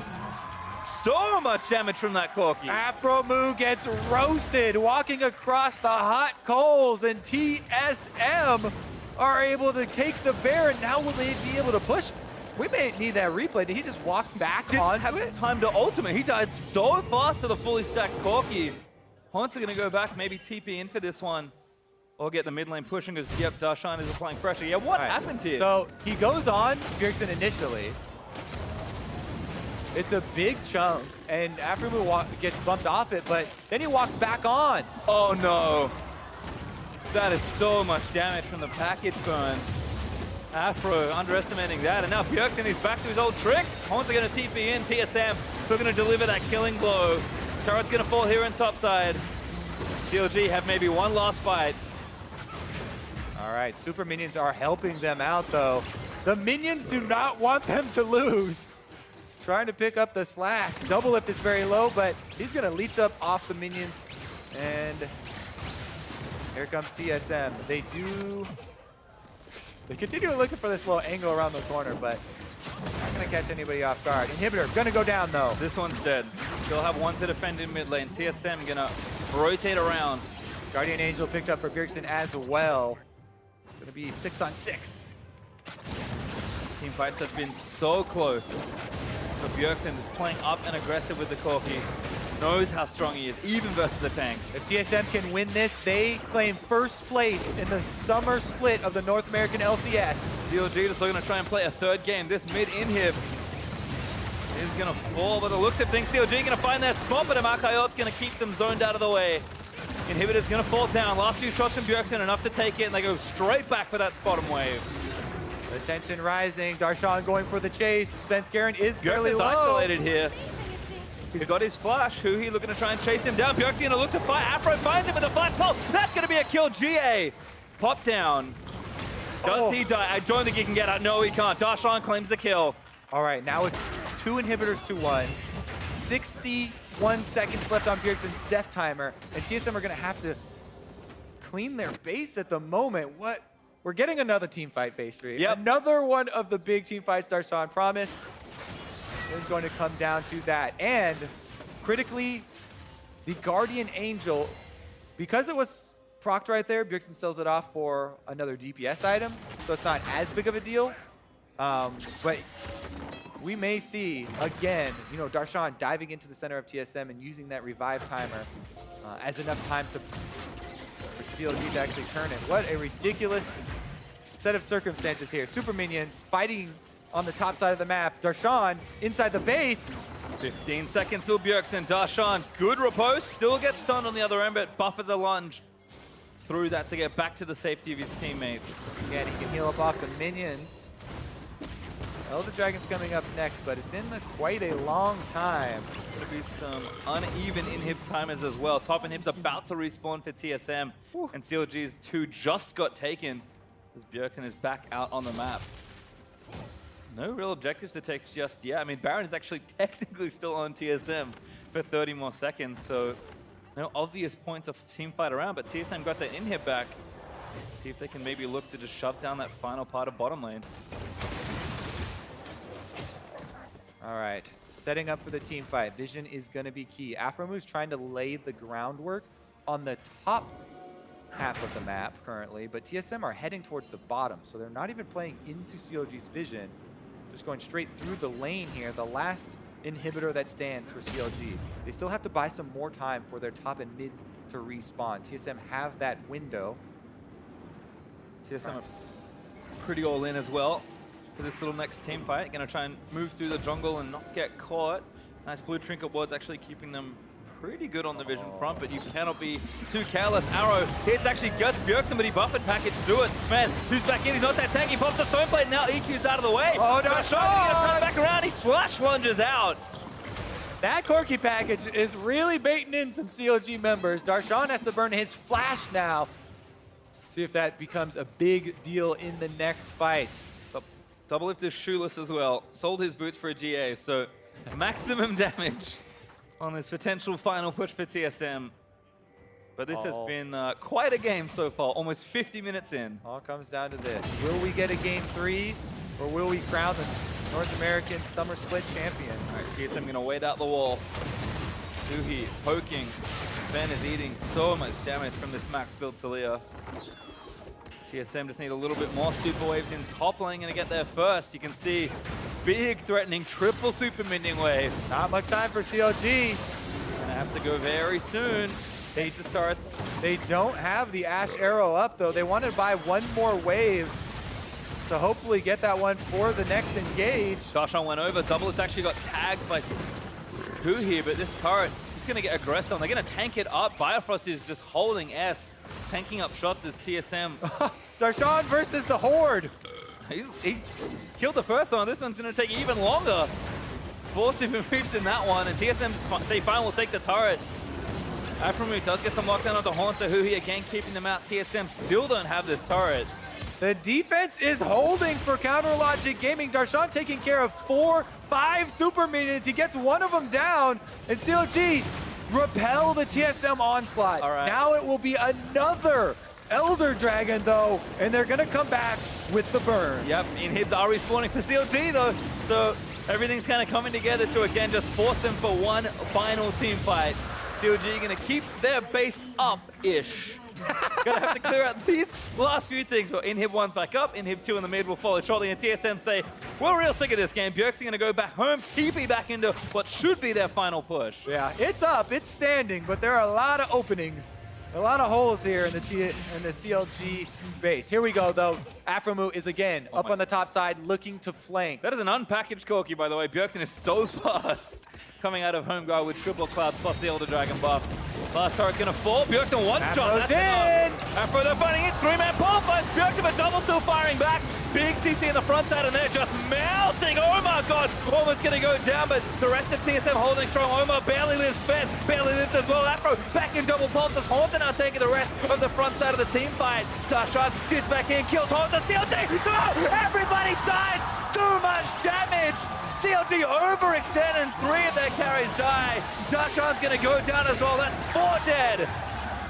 So much damage from that Corki. Aphromoo gets roasted, walking across the hot coals, and TSM are able to take the Baron. Now will they be able to push? We may need that replay. Did he just walk back onto it? Time to ultimate. He died so fast to the fully stacked Corki. Hauntzer gonna go back, maybe TP in for this one. Or get the mid lane pushing because, yep, Darshan is applying pressure. Yeah, what happened here? So he goes on Bjergsen initially. It's a big chunk, and Aphromoo gets bumped off it, but then he walks back on. Oh no. That is so much damage from the package burn. Aphro underestimating that, and now Bjergsen is back to his old tricks. Hauntzer gonna TP in, TSM still gonna deliver that killing blow. Turret's gonna fall here on top side. CLG have maybe one last fight. All right, super minions are helping them out though. The minions do not want them to lose. Trying to pick up the slack. DoubleLift is very low, but he's gonna leech up off the minions. And here comes TSM. They continue looking for this little angle around the corner, but not gonna catch anybody off guard. Inhibitor gonna go down though. This one's dead. Still have one to defend in mid lane. TSM gonna rotate around. Guardian Angel picked up for Bjergsen as well. Gonna be 6-on-6. Team fights have been so close. But Bjergsen is playing up and aggressive with the Corki. Knows how strong he is, even versus the tanks. If TSM can win this, they claim first place in the summer split of the North American LCS. CLG is still going to try and play a third game. This mid inhib He's gonna fall, but the looks of things, CLG gonna find their spot, but Maokai's gonna keep them zoned out of the way. Inhibitor's gonna fall down. Last few shots from Bjergsen, enough to take it, and they go straight back for that bottom wave. The tension rising. Darshan going for the chase. Svenskeren is fairly low. Isolated here. He's got his flash. Huhi looking to try and chase him down. Bjergsen gonna look to fight. Aphromoo finds him with a flash pulse. That's gonna be a kill. GA. Pop down. Does he die? I don't think he can get out. No, he can't. Darshan claims the kill. All right, now it's 2 inhibitors to 1. 61 seconds left on Bjergsen's death timer, and TSM are gonna have to clean their base at the moment. What? We're getting another team fight, Pastry. Yep. Another one of the big team fights Darshan promised is going to come down to that. And critically, the Guardian Angel, because it was procced right there, Bjergsen sells it off for another DPS item, so it's not as big of a deal. But we may see, again, you know, Darshan diving into the center of TSM and using that revive timer as enough time for CLG to actually turn it. What a ridiculous set of circumstances here. Super minions fighting on the top side of the map. Darshan inside the base. 15 seconds till Bjergsen. Darshan, good riposte. Still gets stunned on the other end, but buffers a lunge through that to get back to the safety of his teammates. Again, he can heal up off the minions. Elder Dragon's coming up next, but it's in quite a long time. There's going to be some uneven inhib timers as well. Top inhib's about to respawn for TSM, and CLG's 2 just got taken as Bjergsen is back out on the map. No real objectives to take just yet. I mean, Baron is actually technically still on TSM for 30 more seconds, so no obvious points of team fight around, but TSM got their inhib back. See if they can maybe look to just shove down that final part of bottom lane. All right, setting up for the team fight. Vision is going to be key. Aphromoo trying to lay the groundwork on the top half of the map currently, but TSM are heading towards the bottom, so they're not even playing into CLG's vision, just going straight through the lane here, the last inhibitor that stands for CLG. They still have to buy some more time for their top and mid to respawn. TSM have that window. TSM are pretty all in as well for this little next team fight. Gonna try and move through the jungle and not get caught. Nice blue trinket ward's actually keeping them pretty good on the vision front, but you cannot be too careless. Arrow hits actually gets Bjergsen, but he buffered package to do it. Sven, who's back in, he's not that tanky, pops the stone plate, now EQ's out of the way. Oh, no, Darshan gonna turn back around, he flash lunges out. That Corki package is really baiting in some CLG members. Darshan has to burn his flash now. See if that becomes a big deal in the next fight. So, DoubleLift is shoeless as well. Sold his boots for a GA, so maximum damage on this potential final push for TSM. But this has been quite a game so far, almost 50 minutes in. All comes down to this. Will we get a game 3, or will we crown the North American Summer Split champion? All right, TSM gonna wait out the wall. Huhi poking. Sven is eating so much damage from this max build Taliyah. TSM just need a little bit more super waves in top lane, gonna get there first. You can see big threatening triple super minion wave. Not much time for CLG. Gonna have to go very soon. Ace starts. They don't have the Ashe arrow up though. They want to buy one more wave to hopefully get that one for the next engage. Darshan went over. DoubleLift actually got tagged by Huhi, but this turret is going to get aggressed on. They're going to tank it up. Biofrost is just holding S, tanking up shots as TSM. Darshan versus the Horde. He killed the first one. This one's going to take even longer. 4 super moves in that one, and TSM say fine, we'll take the turret. Aphromoo does get some lockdown onto Hauntzer. Huhi again keeping them out. TSM still don't have this turret. The defense is holding for Counter Logic Gaming. Darshan taking care of 4, 5 super minions. He gets one of them down, and CLG repel the TSM onslaught. All right. Now it will be another Elder Dragon though, and they're gonna come back with the burn. Yep, inhibs are respawning for CLG though, so everything's kind of coming together to again just force them for one final team fight. CLG gonna keep their base up-ish. Gonna have to clear out these last few things, but inhib 1's back up, inhib 2 in the mid will follow shortly, and TSM say, we're real sick of this game. Bjergsen gonna go back home, TP back into what should be their final push. Yeah, it's up, it's standing, but there are a lot of openings A lot of holes here in the CLG base. Here we go, though. Aphromoo is again up on the top side, looking to flank. That is an unpackaged Corki, by the way. Bjergsen is so fast coming out of home guard with triple clouds plus the Elder Dragon buff. Last turret gonna fall. Bjergsen one shot. That's in. Aphro, they're finding it. Three-man pole finds Bjergsen, but double still firing back. Big CC in the front side, and they're just melting. OmarGod almost gonna go down, but the rest of TSM holding strong. Omar barely lives. Sven barely lives as well. Aphro back in double pulse as Hauntzer now taking the rest of the front side of the team fight. Darshan dips back in, kills Hauntzer. CLG, no! Everybody dies! Too much damage! CLG overextend and 3 of their carries die. Darshan's gonna go down as well. That's 4 dead.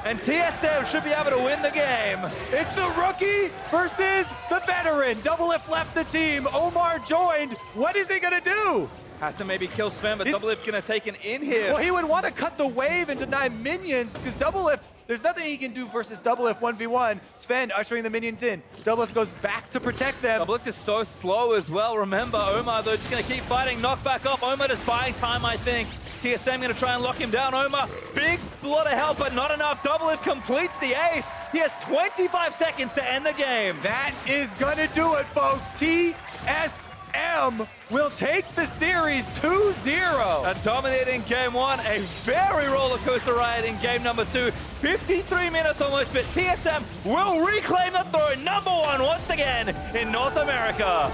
And TSM should be able to win the game. It's the rookie versus the veteran. DoubleLift left the team. Omar joined. What is he gonna do? Has to maybe kill Sven, but DoubleLift gonna take an in here. Well, he would want to cut the wave and deny minions, because DoubleLift, there's nothing he can do versus DoubleLift 1v1. Sven ushering the minions in. DoubleLift goes back to protect them. DoubleLift is so slow as well. Remember, Omar, though, just gonna keep fighting. Knock back off. Omar just buying time, I think. TSM gonna try and lock him down. Omar, big lot of help, but not enough. DoubleLift completes the ace. He has 25 seconds to end the game. That is gonna do it, folks. TSM will take the series 2-0. A dominating game 1, a very roller coaster ride in game number 2. 53 minutes almost, but TSM will reclaim the throne, #1 once again in North America.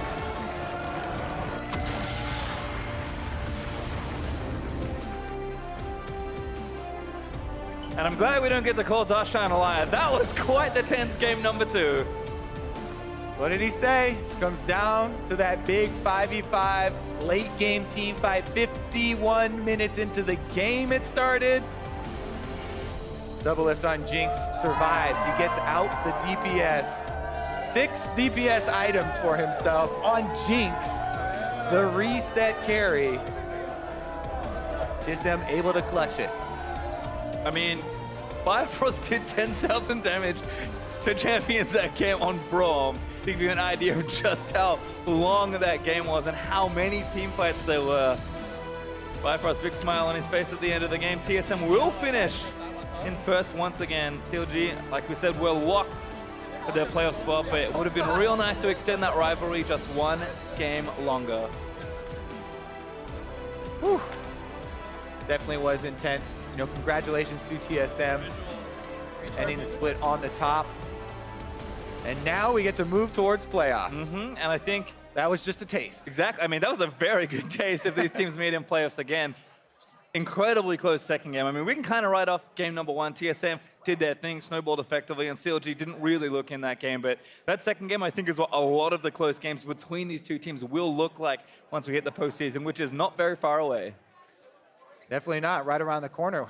And I'm glad we don't get to call Darshan a liar. That was quite the tense game number 2. What did he say? Comes down to that big 5v5 late game team fight. 51 minutes into the game it started. DoubleLift on Jinx survives. He gets out the DPS. 6 DPS items for himself on Jinx. The reset carry. TSM able to clutch it. I mean, Biofrost did 10,000 damage to champions that game on Braum. To give you an idea of just how long that game was and how many team fights there were. Biofrost, big smile on his face at the end of the game. TSM will finish in first once again. CLG, like we said, were locked for their playoff spot, but it would have been real nice to extend that rivalry just 1 game longer. Whew. Definitely was intense. You know, congratulations to TSM ending the split on the top. And now we get to move towards playoffs. And I think that was just a taste. Exactly. I mean, that was a very good taste if these teams meet in playoffs again. Incredibly close second game. I mean, we can kind of write off game number 1. TSM did their thing, snowballed effectively, and CLG didn't really look in that game. But that second game, I think, is what a lot of the close games between these two teams will look like once we hit the postseason, which is not very far away. Definitely not, right around the corner.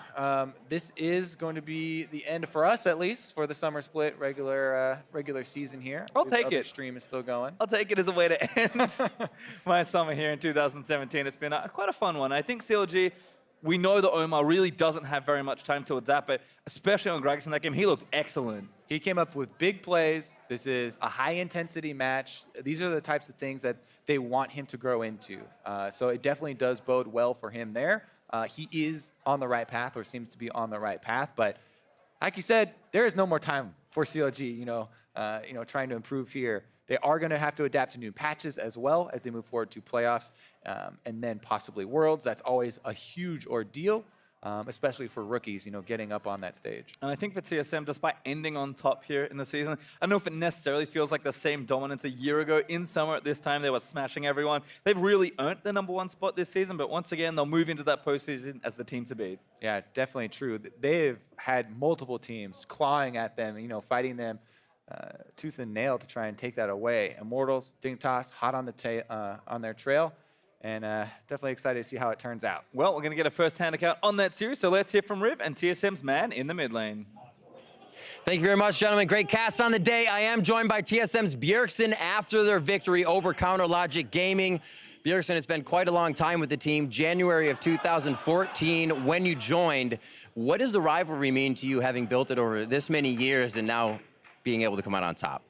This is going to be the end for us, at least, for the summer split regular season here. I'll take it. Stream is still going. I'll take it as a way to end my summer here in 2017. It's been quite a fun one. I think CLG, we know that Omar really doesn't have very much time to adapt, but especially on Gragas in that game, he looked excellent. He came up with big plays. This is a high-intensity match. These are the types of things that they want him to grow into. So it definitely does bode well for him there. He is on the right path, or seems to be on the right path. But like you said, there is no more time for CLG. Trying to improve here. They are going to have to adapt to new patches as well as they move forward to playoffs and then possibly Worlds. That's always a huge ordeal, especially for rookies, getting up on that stage. And I think for TSM, despite ending on top here in the season, I don't know if it necessarily feels like the same dominance a year ago. In summer at this time, they were smashing everyone. They've really earned the #1 spot this season, but once again, they'll move into that postseason as the team to beat. Yeah, definitely true. They've had multiple teams clawing at them, fighting them tooth and nail to try and take that away. Immortals, Dignitas, hot on their trail. And definitely excited to see how it turns out. Well, we're going to get a first-hand account on that series, so let's hear from Riv and TSM's man in the mid lane. Thank you very much, gentlemen. Great cast on the day. I am joined by TSM's Bjergsen after their victory over Counter Logic Gaming. Bjergsen, it's been quite a long time with the team. January of 2014, when you joined. What does the rivalry mean to you, having built it over this many years and now being able to come out on top?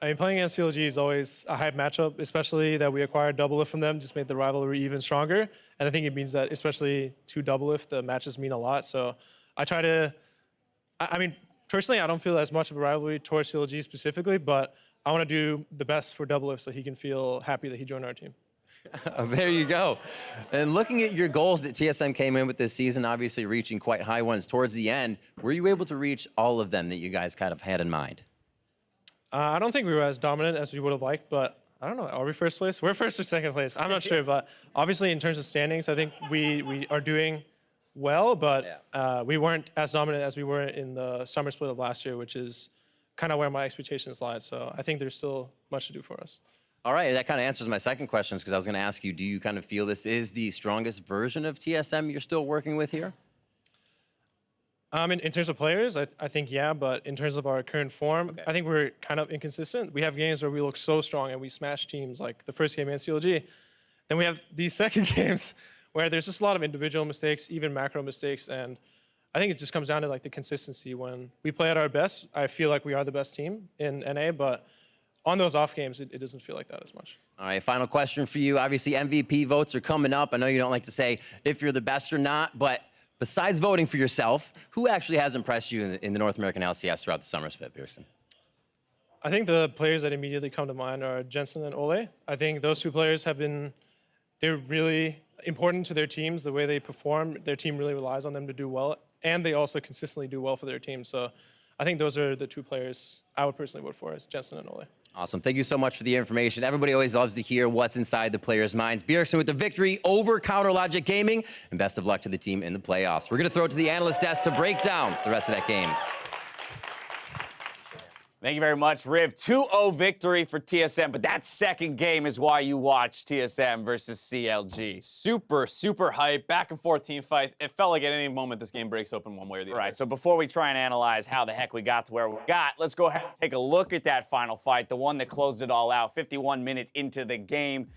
I mean, playing against CLG is always a hype matchup, especially that we acquired DoubleLift from them, just made the rivalry even stronger. And I think it means that, especially to DoubleLift, the matches mean a lot. So I try to I mean, personally, I don't feel as much of a rivalry towards CLG specifically, but I want to do the best for DoubleLift so he can feel happy that he joined our team. There you go. And looking at your goals that TSM came in with this season, obviously reaching quite high ones towards the end, were you able to reach all of them that you guys kind of had in mind? I don't think we were as dominant as we would have liked, but I don't know. Are we first place? We're first or second place. I'm not sure, but obviously in terms of standings, I think we are doing well, but we weren't as dominant as we were in the summer split of last year, which is kind of where my expectations lied. So I think there's still much to do for us. All right, that kind of answers my second question, because I was going to ask you, do you kind of feel this is the strongest version of TSM you're still working with here? In terms of players, I think yeah, but in terms of our current form, I think we're kind of inconsistent. We have games where we look so strong and we smash teams, like the first game against CLG. Then we have these second games where there's just a lot of individual mistakes, even macro mistakes, and I think it just comes down to like the consistency. When we play at our best, I feel like we are the best team in NA, but on those off games, it doesn't feel like that as much. All right, final question for you. Obviously, MVP votes are coming up. I know you don't like to say if you're the best or not, but besides voting for yourself, who actually has impressed you in the North American LCS throughout the summer split, Bjergsen? I think the players that immediately come to mind are Jensen and Ole. I think those two players they're really important to their teams. The way they perform, their team really relies on them to do well, and they also consistently do well for their team. So I think those are the two players I would personally vote for, is Jensen and Ole. Awesome. Thank you so much for the information. Everybody always loves to hear what's inside the players' minds. Bjergsen with the victory over CounterLogic Gaming, and best of luck to the team in the playoffs. We're going to throw it to the analyst desk to break down the rest of that game. Thank you very much, Riv. 2-0 victory for TSM, but that second game is why you watch TSM versus CLG. Super, super hype, back and forth team fights. It felt like at any moment this game breaks open one way or the other. Right, so before we try and analyze how the heck we got to where we got, let's go ahead and take a look at that final fight, the one that closed it all out, 51 minutes into the game.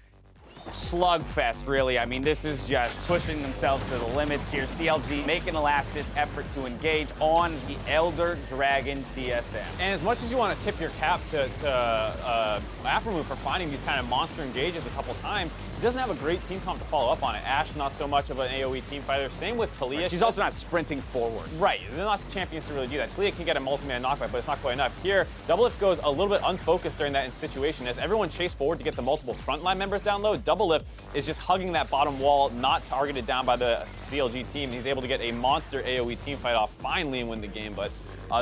Slugfest, really. I mean, this is just pushing themselves to the limits here. CLG making a last-ditch effort to engage on the Elder Dragon TSM. And as much as you want to tip your cap to Aphromoo for finding these kind of monster engages a couple times, he doesn't have a great team comp to follow up on it. Ashe, not so much of an AoE team fighter. Same with Taliyah. She's also not sprinting forward. Right, they're not the champions to really do that. Taliyah can get a multi-man knockback, but it's not quite enough. Here, DoubleLift goes a little bit unfocused during that situation. As everyone chased forward to get the multiple frontline members down low, DoubleLift is just hugging that bottom wall, not targeted down by the CLG team. He's able to get a monster AoE team fight off finally and win the game, but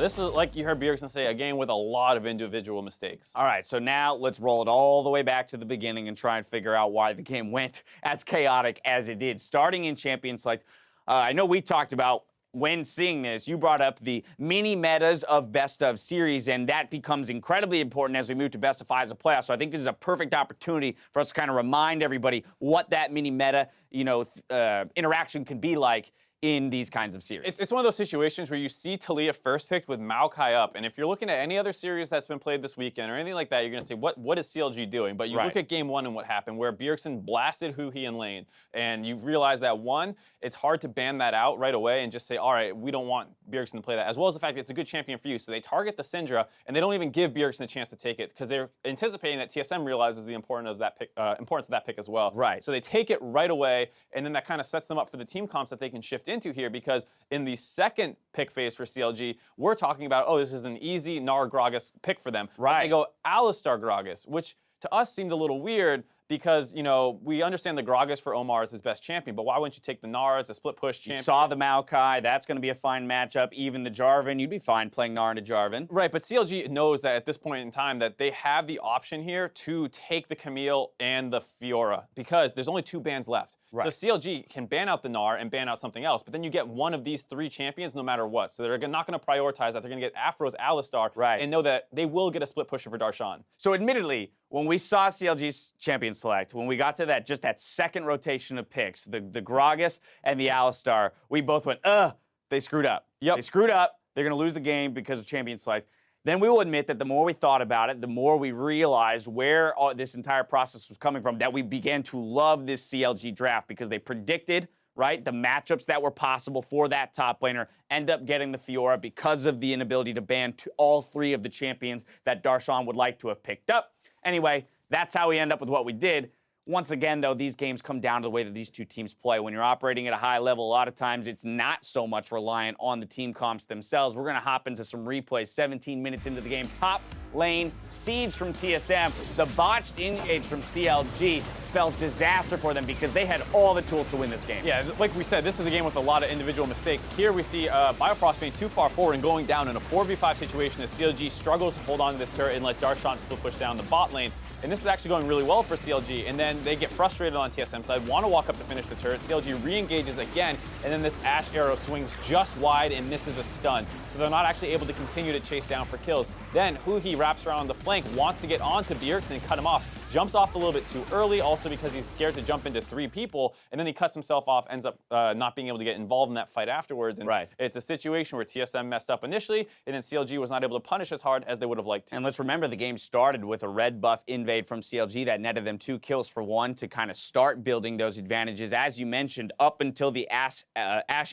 this is, like you heard Bjergsen say, a game with a lot of individual mistakes. All right, so now let's roll it all the way back to the beginning and try and figure out why the game went as chaotic as it did. Starting in Champion Select, I know we talked about when seeing this, you brought up the mini metas of best of series, and that becomes incredibly important as we move to best of 5 as a playoff. So I think this is a perfect opportunity for us to kind of remind everybody what that mini meta, interaction can be like in these kinds of series. It's one of those situations where you see Taliyah first picked with Maokai up, and if you're looking at any other series that's been played this weekend or anything like that, you're going to say, what is CLG doing? But you look at game 1 and what happened, where Bjergsen blasted Huhi in lane, and you realize that, one, it's hard to ban that out right away and just say, all right, we don't want Bjergsen to play that, as well as the fact that it's a good champion for you. So they target the Syndra, and they don't even give Bjergsen a chance to take it, because they're anticipating that TSM realizes the importance of that pick as well. Right. So they take it right away, and then that kind of sets them up for the team comps that they can shift into here, because in the second pick phase for CLG, we're talking about, oh, this is an easy Gnar Gragas pick for them. Right. But they go Alistar Gragas, which to us seemed a little weird, because, we understand the Gragas for Omar is his best champion, but why wouldn't you take the Gnar? It's a split push champion. You saw the Maokai. That's going to be a fine matchup. Even the Jarvan, you'd be fine playing Gnar into Jarvan. Right, but CLG knows that at this point in time that they have the option here to take the Camille and the Fiora, because there's only 2 bans left. Right. So CLG can ban out the Gnar and ban out something else, but then you get one of these 3 champions no matter what. So they're not going to prioritize that. They're going to get Afro's Alistar and know that they will get a split pusher for Darshan. So admittedly, when we saw CLG's champion select, when we got to that second rotation of picks, the Gragas and the Alistar, we both went, they screwed up. Yep. They screwed up. They're going to lose the game because of champion select. Then we will admit that the more we thought about it, the more we realized where this entire process was coming from, that we began to love this CLG draft, because they predicted, right, the matchups that were possible for that top laner, end up getting the Fiora because of the inability to ban all 3 of the champions that Darshan would like to have picked up. Anyway, that's how we end up with what we did. Once again, though, these games come down to the way that these two teams play. When you're operating at a high level, a lot of times it's not so much reliant on the team comps themselves. We're going to hop into some replays 17 minutes into the game. Top lane siege from TSM. The botched engage from CLG spells disaster for them because they had all the tools to win this game. Yeah, like we said, this is a game with a lot of individual mistakes. Here we see Biofrost being too far forward and going down in a 4v5 situation as CLG struggles to hold on to this turret and let Darshan split push down the bot lane. And this is actually going really well for CLG, and then they get frustrated on TSM side, want to walk up to finish the turret. CLG re-engages again, and then this Ashe arrow swings just wide and misses a stun. So they're not actually able to continue to chase down for kills. Then Huhi wraps around the flank, wants to get onto Bjergsen and cut him off. Jumps off a little bit too early, also because he's scared to jump into 3 people, and then he cuts himself off, ends up not being able to get involved in that fight afterwards. And it's a situation where TSM messed up initially, and then CLG was not able to punish as hard as they would have liked to. And let's remember the game started with a red buff invade from CLG that netted them 2 kills for 1 to kind of start building those advantages, as you mentioned, up until the Ashe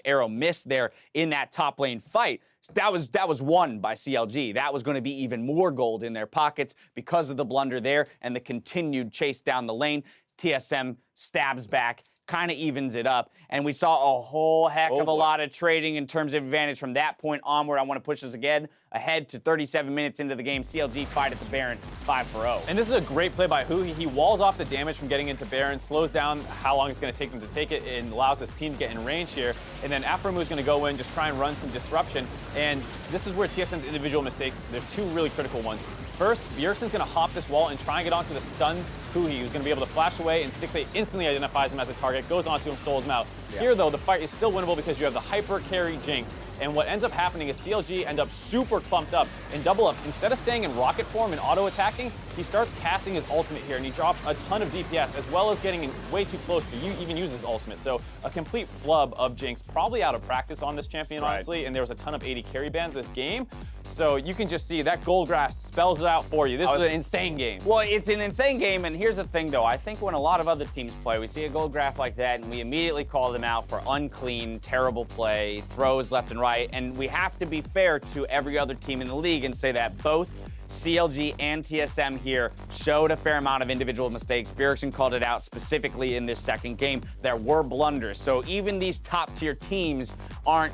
arrow missed there in that top lane fight. That was won by CLG. That was going to be even more gold in their pockets because of the blunder there and the continued chase down the lane. TSM stabs back, kind of evens it up, and we saw a whole heck of a lot of trading in terms of advantage from that point onward. I want to push us again ahead to 37 minutes into the game. CLG fight at the Baron 5-0. And this is a great play by Huhi. He walls off the damage from getting into Baron, slows down how long it's going to take them to take it, and allows his team to get in range here. And then Aphromoo is going to go in, just try and run some disruption. And this is where TSM's individual mistakes, there's 2 really critical ones. First, Bjergsen's going to hop this wall and try and get onto the stunned Huhi, who's going to be able to flash away, and Stixxay instantly identifies him as a target, goes onto him, souls him out. Here, though, the fight is still winnable because you have the hyper carry Jinx. And what ends up happening is CLG end up super clumped up. In DoubleLift, instead of staying in rocket form and auto-attacking, he starts casting his ultimate here, and he drops a ton of DPS, as well as getting way too close to even use his ultimate. So a complete flub of Jinx, probably out of practice on this champion, honestly, and there was a ton of AD carry bans this game. So you can just see that gold grass spells it out for you. This was an insane game. Well, it's an insane game, and here's the thing, though. I think when a lot of other teams play, we see a gold graph like that, and we immediately call them out for unclean, terrible play, throws left and right, and we have to be fair to every other team in the league and say that both CLG and TSM here showed a fair amount of individual mistakes. Bjergsen called it out specifically in this second game. There were blunders. So even these top-tier teams aren't,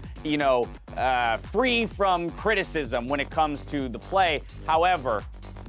free from criticism when it comes to the play. However,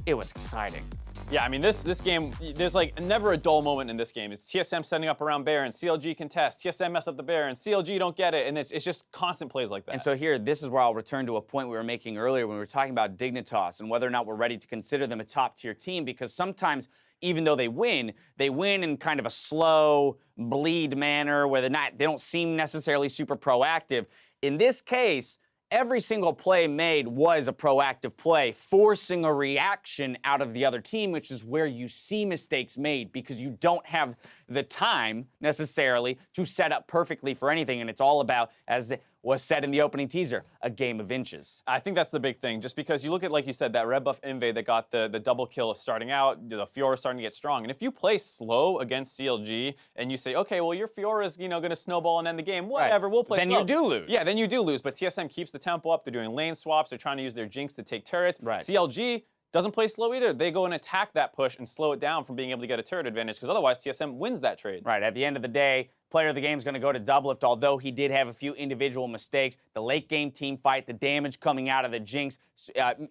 it was exciting. Yeah, I mean, this game, there's like never a dull moment in this game. It's TSM setting up around Baron, CLG contest, TSM mess up the Baron, CLG don't get it, and it's just constant plays like that. And so here, this is where I'll return to a point we were making earlier when we were talking about Dignitas and whether or not we're ready to consider them a top-tier team, because sometimes, even though they win in kind of a slow bleed manner where they don't seem necessarily super proactive. In this case, every single play made was a proactive play, forcing a reaction out of the other team, which is where you see mistakes made because you don't have the time necessarily to set up perfectly for anything. And it's all about, as was said in the opening teaser, a game of inches. I think that's the big thing, just because you look at, like you said, that red buff invade that got the double kill starting out, the Fiora starting to get strong. And if you play slow against CLG and you say, okay, well, your Fiora is, going to snowball and end the game, whatever, we'll play then slow. You do lose. Yeah, then you do lose. But TSM keeps the tempo up. They're doing lane swaps. They're trying to use their Jinx to take turrets. CLG doesn't play slow either. They go and attack that push and slow it down from being able to get a turret advantage, because otherwise TSM wins that trade. Right, at the end of the day, player of the game is going to go to DoubleLift, although he did have a few individual mistakes. The late game team fight, the damage coming out of the Jinx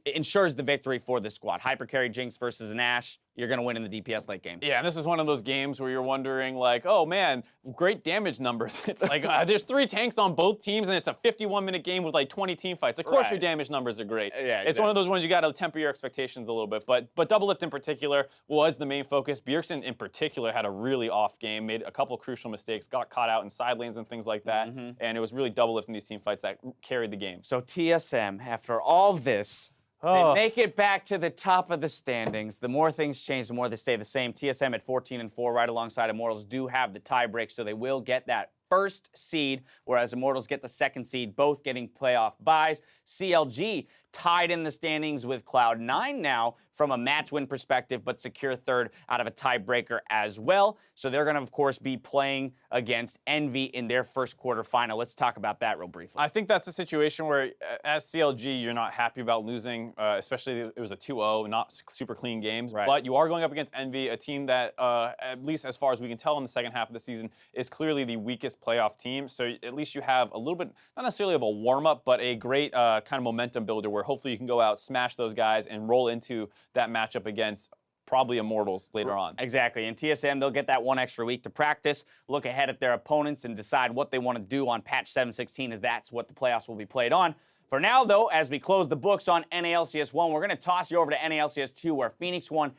ensures the victory for the squad. Hyper carry Jinx versus an Ashe, you're going to win in the DPS late game. Yeah, and this is one of those games where you're wondering, like, oh man, great damage numbers. It's like there's 3 tanks on both teams, and it's a 51-minute game with like 20 team fights. Of course your damage numbers are great. Yeah, exactly. It's one of those ones you got to temper your expectations a little bit. But DoubleLift in particular was the main focus. Bjergsen in particular had a really off game, made a couple crucial mistakes, got caught out in side lanes and things like that. And it was really DoubleLift in these team fights that carried the game. So TSM, after all this, they make it back to the top of the standings. The more things change, the more they stay the same. TSM at 14-4, right alongside Immortals, do have the tiebreak, so they will get that first seed, whereas Immortals get the second seed, both getting playoff buys. CLG tied in the standings with Cloud9 now from a match win perspective, but secure third out of a tiebreaker as well. So they're going to, of course, be playing against Envy in their first quarterfinal. Let's talk about that real briefly. I think that's a situation where, as CLG, you're not happy about losing, especially it was a 2-0, not super clean games. Right. But you are going up against Envy, a team that, at least as far as we can tell in the second half of the season, is clearly the weakest playoff team. So at least you have a little bit, not necessarily of a warm-up, but a great kind of momentum builder where hopefully you can go out, smash those guys, and roll into that matchup against probably Immortals later on. Exactly. And TSM, they'll get that one extra week to practice, look ahead at their opponents, and decide what they want to do on patch 7.16, as that's what the playoffs will be played on. For now, though, as we close the books on NA LCS 1, we're going to toss you over to NA LCS 2, where Phoenix won